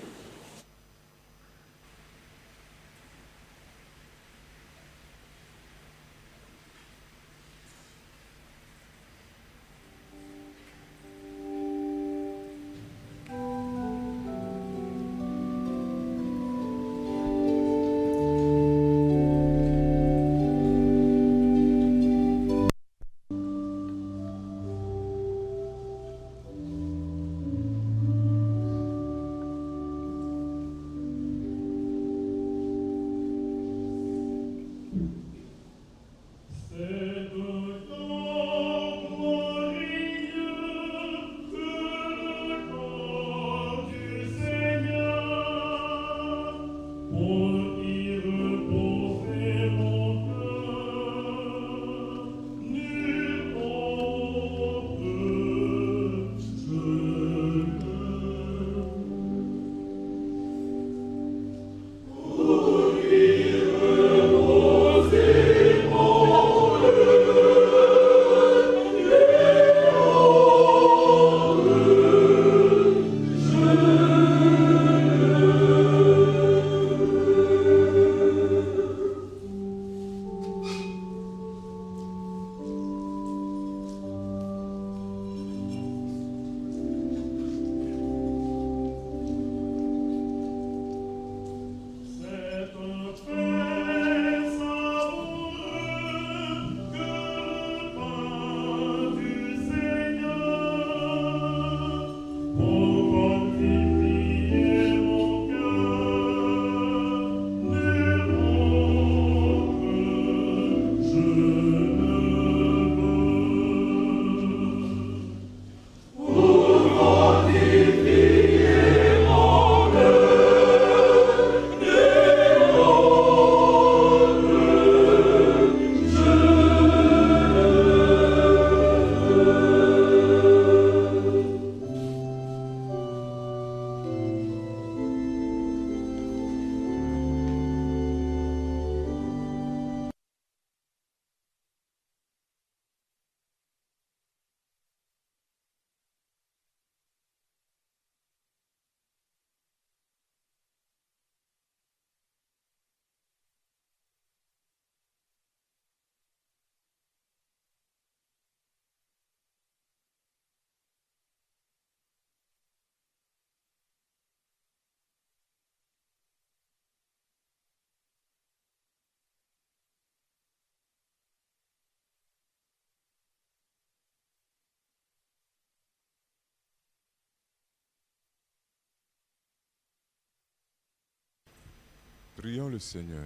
Prions le Seigneur.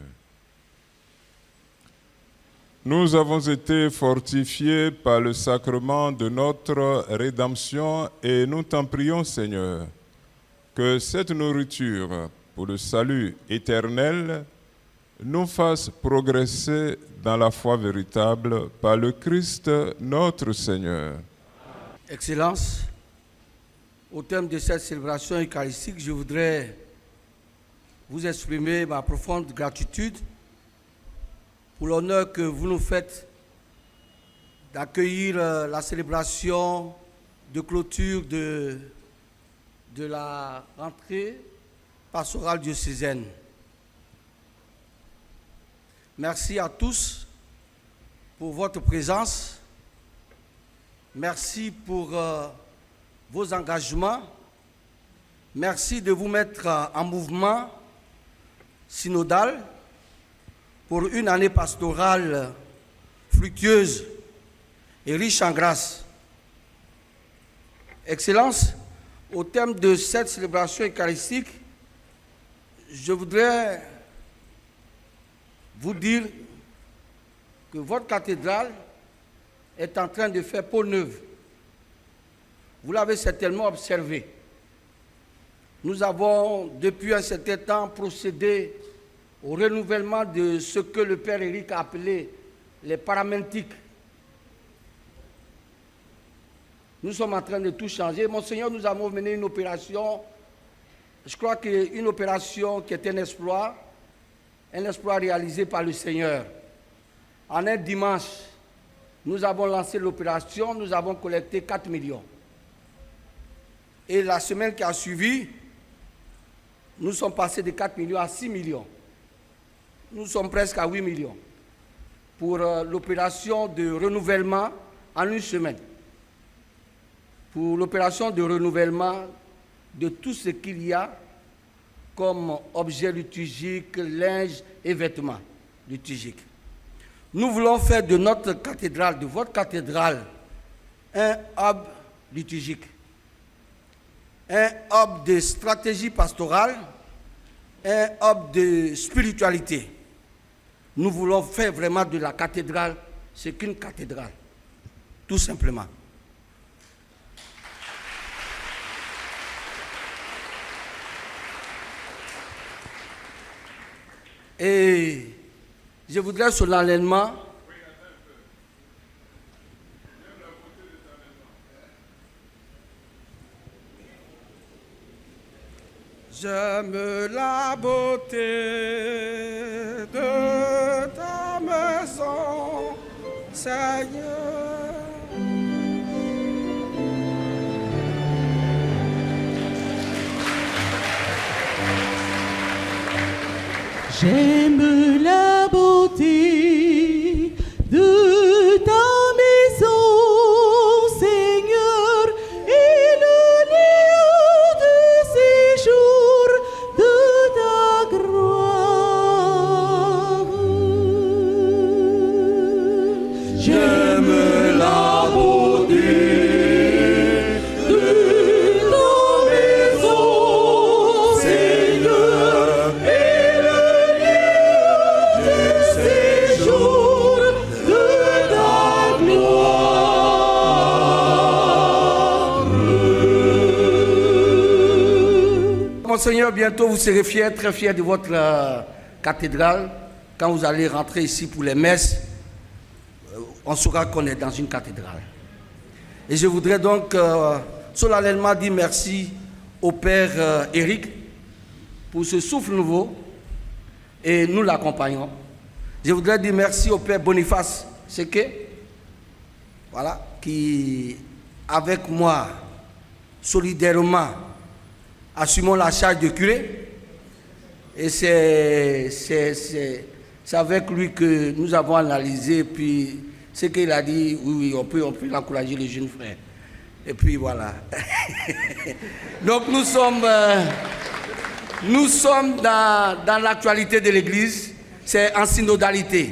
Nous avons été fortifiés par le sacrement de notre rédemption et nous t'en prions, Seigneur, que cette nourriture pour le salut éternel nous fasse progresser dans la foi véritable par le Christ notre Seigneur. Excellences, au terme de cette célébration eucharistique, je voudrais vous exprimer ma profonde gratitude pour l'honneur que vous nous faites d'accueillir la célébration de clôture de la rentrée pastorale diocésaine. Merci à tous pour votre présence. Merci pour vos engagements. Merci de vous mettre en mouvement synodal pour une année pastorale fructueuse et riche en grâce. Excellences, au terme de cette célébration eucharistique, je voudrais vous dire que votre cathédrale est en train de faire peau neuve. Vous l'avez certainement observé. Nous avons, depuis un certain temps, procédé au renouvellement de ce que le Père Éric a appelé les paramentiques. Nous sommes en train de tout changer. Monseigneur, nous avons mené une opération, je crois qu'une opération qui est un exploit réalisé par le Seigneur. En un dimanche, nous avons lancé l'opération, nous avons collecté 4 millions. Et la semaine qui a suivi, nous sommes passés de 4 millions à 6 millions. Nous sommes presque à 8 millions pour l'opération de renouvellement en une semaine. Pour l'opération de renouvellement de tout ce qu'il y a comme objets liturgiques, linge et vêtements liturgiques. Nous voulons faire de notre cathédrale, de votre cathédrale, un hub liturgique, un hub de stratégie pastorale, un hub de spiritualité. Nous voulons faire vraiment de la cathédrale ce qu'une cathédrale, tout simplement. Et je voudrais solennellement j'aime la beauté de ta maison, Seigneur. J'aime la beauté de ta maison, Seigneur, et le lieu de séjour de ta gloire. J'aime la beauté de ta maison, Seigneur, et Monseigneur, bientôt vous serez fiers, très fiers de votre cathédrale. Quand vous allez rentrer ici pour les messes, on saura qu'on est dans une cathédrale. Et je voudrais donc solennellement dire merci au Père Éric pour ce souffle nouveau et nous l'accompagnons. Je voudrais dire merci au Père Boniface Seke, voilà, qui avec moi solidairement assumons la charge de curé. Et c'est avec lui que nous avons analysé, puis ce qu'il a dit, oui, on peut encourager les jeunes frères. Et puis voilà. Donc nous sommes dans l'actualité de l'Église, c'est en synodalité,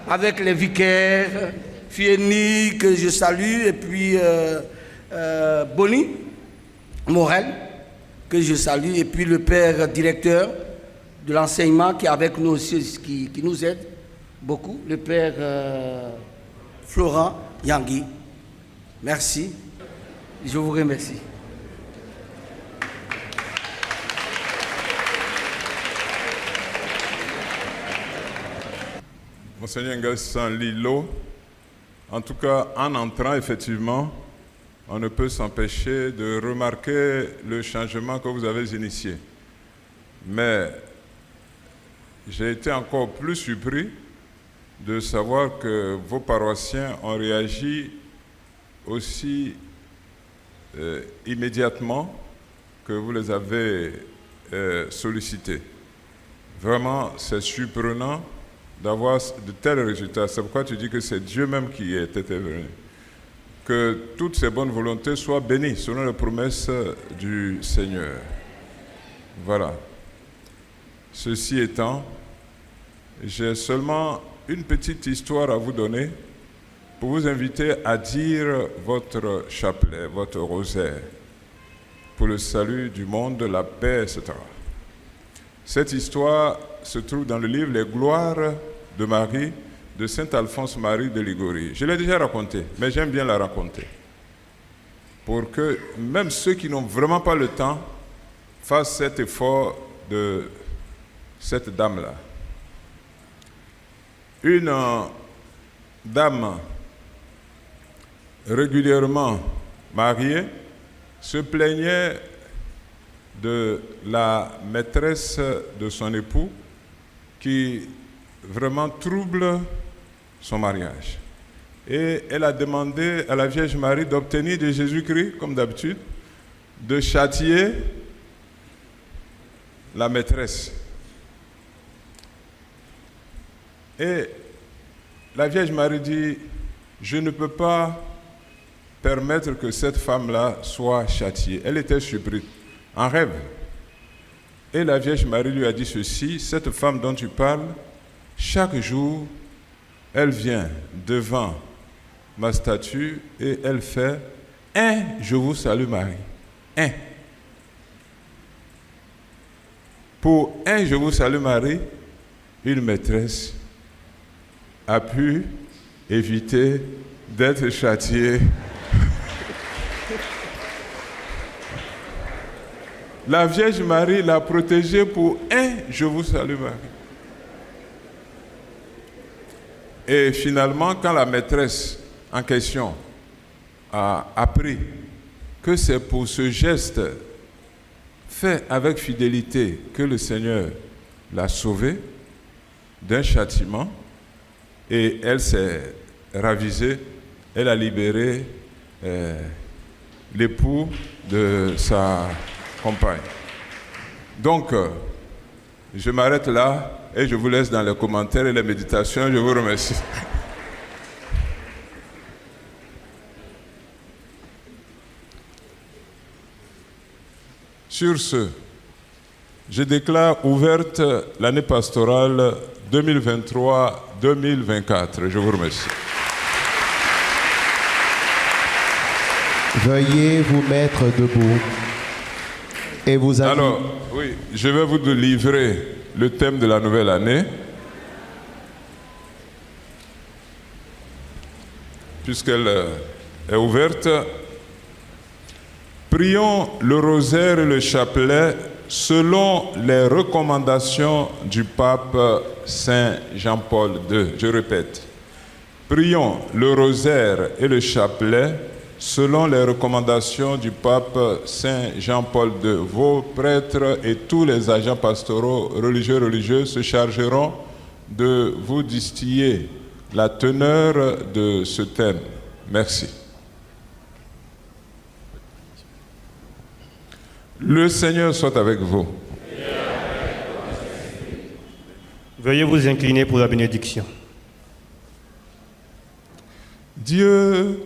avec les vicaires, Fieni, que je salue, et puis Bonnie Morel, que je salue, et puis le père directeur de l'enseignement qui est avec nous aussi, qui nous aide beaucoup, le Père Florent Yangui. Merci. Je vous remercie. Monseigneur Ngassan Lilo, en tout cas, en entrant, effectivement, on ne peut s'empêcher de remarquer le changement que vous avez initié. Mais j'ai été encore plus surpris de savoir que vos paroissiens ont réagi aussi immédiatement que vous les avez sollicités. Vraiment, c'est surprenant d'avoir de tels résultats. C'est pourquoi tu dis que c'est Dieu même qui est intervenu. Que toutes ces bonnes volontés soient bénies selon les promesses du Seigneur. Voilà. Ceci étant, j'ai seulement une petite histoire à vous donner pour vous inviter à dire votre chapelet, votre rosaire, pour le salut du monde, la paix, etc. Cette histoire se trouve dans le livre Les Gloires de Marie de Saint Alphonse Marie de Liguori. Je l'ai déjà raconté, mais j'aime bien la raconter. Pour que même ceux qui n'ont vraiment pas le temps fassent cet effort de cette dame-là. Une dame régulièrement mariée se plaignait de la maîtresse de son époux qui vraiment trouble son mariage. Et elle a demandé à la Vierge Marie d'obtenir de Jésus-Christ, comme d'habitude, de châtier la maîtresse. Et la Vierge Marie dit, je ne peux pas permettre que cette femme-là soit châtiée. Elle était surprise, en rêve. Et la Vierge Marie lui a dit ceci, cette femme dont tu parles, chaque jour, elle vient devant ma statue et elle fait « Un, je vous salue Marie. » Un. Pour « Un, je vous salue Marie », une maîtresse a pu éviter d'être châtiée. La Vierge Marie l'a protégée pour « Un, je vous salue Marie ». Et finalement, quand la maîtresse en question a appris que c'est pour ce geste fait avec fidélité que le Seigneur l'a sauvée d'un châtiment, et elle s'est ravisée, elle a libéré l'époux de sa compagne. Donc, je m'arrête là et je vous laisse dans les commentaires et les méditations. Je vous remercie. Sur ce, je déclare ouverte l'année pastorale 2023-2024. Je vous remercie. Veuillez vous mettre debout. Et vous avez... Alors, oui, je vais vous livrer le thème de la nouvelle année. Puisqu'elle est ouverte. Prions le rosaire et le chapelet selon les recommandations du pape Saint Jean-Paul II. Je répète. Prions le rosaire et le chapelet selon les recommandations du pape Saint Jean-Paul II. Vos prêtres et tous les agents pastoraux religieux se chargeront de vous distiller la teneur de ce thème. Merci. Le Seigneur soit avec vous. Veuillez vous incliner pour la bénédiction. Dieu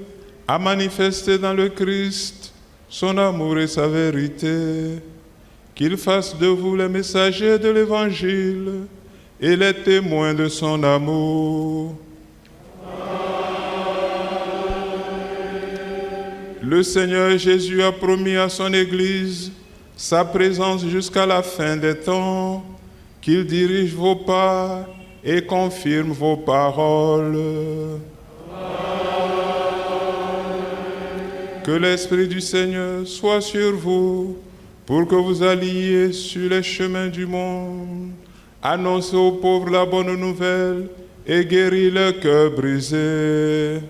a manifesté dans le Christ son amour et sa vérité, qu'il fasse de vous les messagers de l'Évangile et les témoins de son amour. Le Seigneur Jésus a promis à son Église sa présence jusqu'à la fin des temps. qu'il dirige vos pas et confirme vos paroles. Que l'Esprit du Seigneur soit sur vous pour que vous alliez sur les chemins du monde, annoncer aux pauvres la bonne nouvelle et guérir le cœur brisé.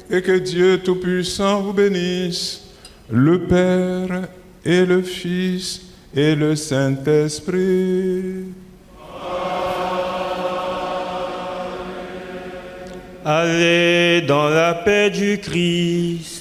Et que Dieu Tout-Puissant vous bénisse, le Père et le Fils et le Saint-Esprit. Allez dans la paix du Christ.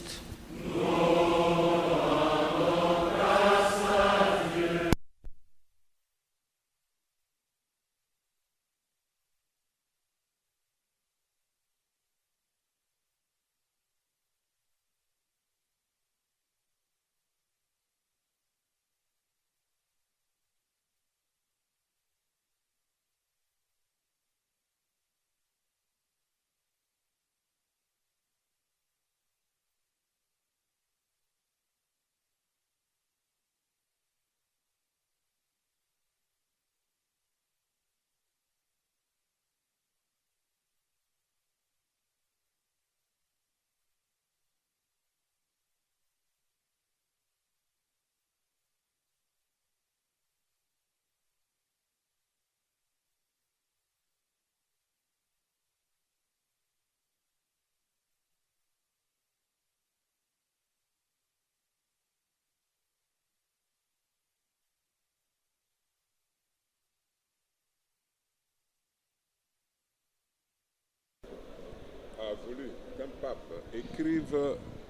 A voulu qu'un pape écrive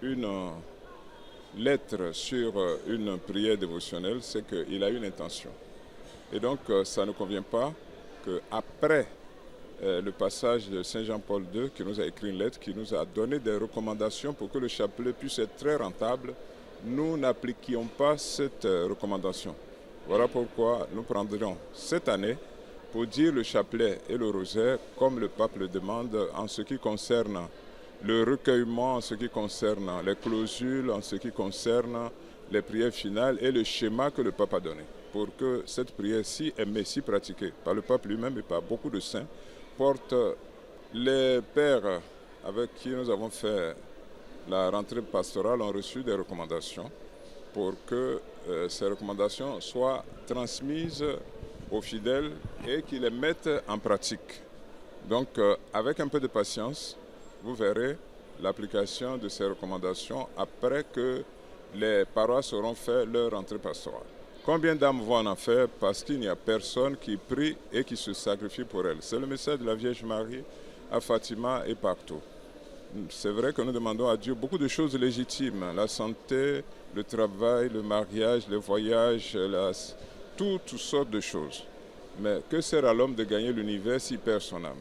une lettre sur une prière dévotionnelle, c'est qu'il a une intention. Et donc, ça ne convient pas qu'après le passage de Saint Jean-Paul II, qui nous a écrit une lettre, qui nous a donné des recommandations pour que le chapelet puisse être très rentable, nous n'appliquions pas cette recommandation. Voilà pourquoi nous prendrons cette année pour dire le chapelet et le rosaire comme le pape le demande en ce qui concerne le recueillement, en ce qui concerne les clausules, en ce qui concerne les prières finales et le schéma que le pape a donné pour que cette prière si aimée, si pratiquée par le pape lui-même et par beaucoup de saints porte les pères avec qui nous avons fait la rentrée pastorale ont reçu des recommandations pour que ces recommandations soient transmises aux fidèles et qu'ils les mettent en pratique. Donc, avec un peu de patience, vous verrez l'application de ces recommandations après que les paroisses auront fait leur rentrée pastorale. Combien d'âmes vont en enfer parce qu'il n'y a personne qui prie et qui se sacrifie pour elles? C'est le message de la Vierge Marie à Fatima et partout. C'est vrai que nous demandons à Dieu beaucoup de choses légitimes, la santé, le travail, le mariage, le voyage, toutes sortes de choses. Mais que sert à l'homme de gagner l'univers s'il perd son âme?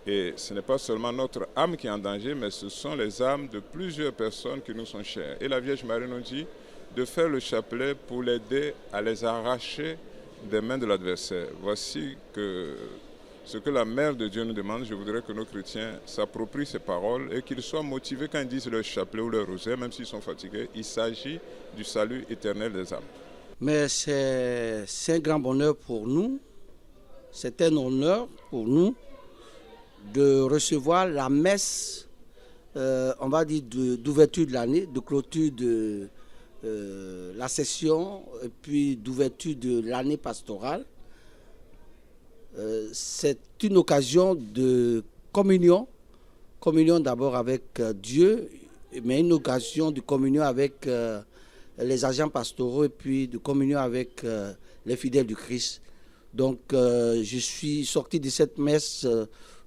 Et ce n'est pas seulement notre âme qui est en danger, mais ce sont les âmes de plusieurs personnes qui nous sont chères. Et la Vierge Marie nous dit de faire le chapelet pour l'aider à les arracher des mains de l'adversaire. Voici ce que la Mère de Dieu nous demande. Je voudrais que nos chrétiens s'approprient ces paroles et qu'ils soient motivés quand ils disent leur chapelet ou leur rosaire, même s'ils sont fatigués. Il s'agit du salut éternel des âmes. Mais c'est un grand bonheur pour nous, c'est un honneur pour nous de recevoir la messe, on va dire, d'ouverture de l'année, de clôture de la session et puis d'ouverture de l'année pastorale. C'est une occasion de communion d'abord avec Dieu, mais une occasion de communion avec les agents pastoraux et puis de communion avec les fidèles du Christ. Donc je suis sorti de cette messe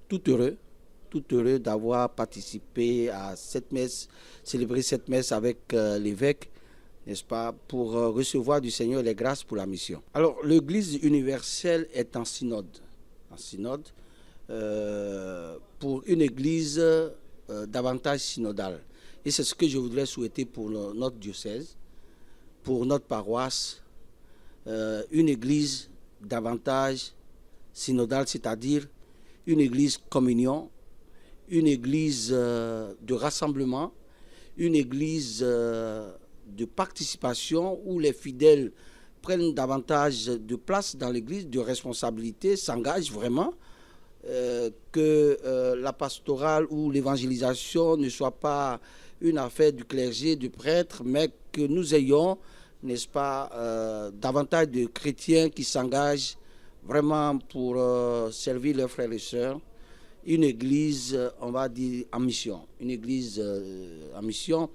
tout heureux d'avoir participé à cette messe, célébrer cette messe avec l'évêque, n'est-ce pas, pour recevoir du Seigneur les grâces pour la mission. Alors l'Église universelle est en synode pour une Église davantage synodale. Et c'est ce que je voudrais souhaiter pour notre diocèse, pour notre paroisse, une Église davantage synodale, c'est-à-dire une Église communion, une Église de rassemblement, une Église de participation où les fidèles prennent davantage de place dans l'Église, de responsabilité, s'engagent vraiment, que la pastorale ou l'évangélisation ne soit pas une affaire du clergé, du prêtre, mais que nous ayons, n'est-ce pas, davantage de chrétiens qui s'engagent vraiment pour servir leurs frères et sœurs. Une église, on va dire, en mission. Une église en mission,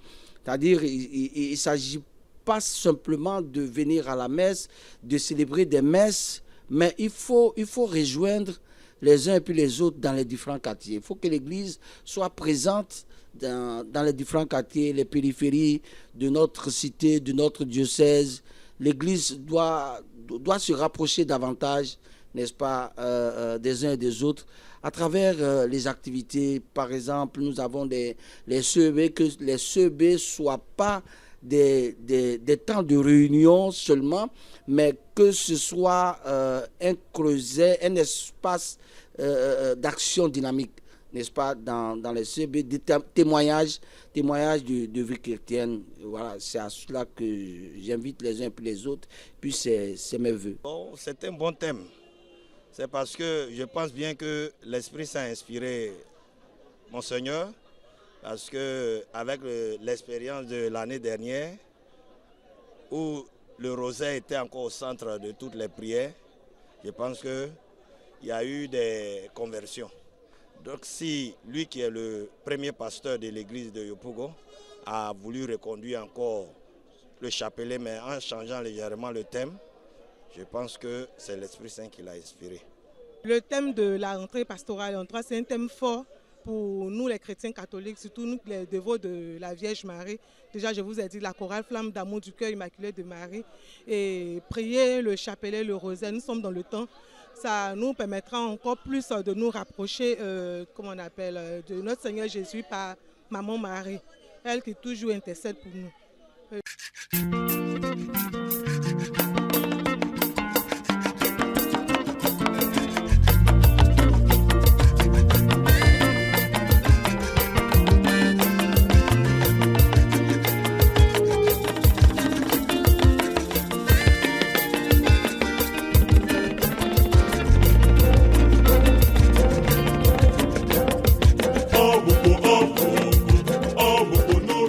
c'est-à-dire il ne s'agit pas simplement de venir à la messe, de célébrer des messes, mais il faut rejoindre les uns et puis les autres dans les différents quartiers. Il faut que l'église soit présente dans les différents quartiers, les périphéries de notre cité, de notre diocèse. L'église doit se rapprocher davantage, n'est-ce pas, des uns et des autres, à travers les activités. Par exemple, nous avons les CEB, que les CEB ne soient pas des temps de réunion seulement, mais que ce soit un creuset, un espace d'action dynamique, n'est-ce pas, dans les CEB, des témoignages de vie chrétienne. Voilà, c'est à cela que j'invite les uns et les autres, puis c'est mes voeux. Bon, c'est un bon thème. C'est parce que je pense bien que l'Esprit Saint a inspiré Monseigneur, parce qu'avec l'expérience de l'année dernière, où le rosaire était encore au centre de toutes les prières, je pense qu'il y a eu des conversions. Donc si lui qui est le premier pasteur de l'église de Yopougon a voulu reconduire encore le chapelet, mais en changeant légèrement le thème, je pense que c'est l'Esprit Saint qui l'a inspiré. Le thème de la rentrée pastorale en 3, c'est un thème fort pour nous les chrétiens catholiques, surtout nous les dévots de la Vierge Marie. Déjà, je vous ai dit la chorale Flamme d'amour du cœur immaculé de Marie. Et prier le chapelet, le rosaire, nous sommes dans le temps. Ça nous permettra encore plus de nous rapprocher, de notre Seigneur Jésus par Maman Marie, elle qui toujours intercède pour nous.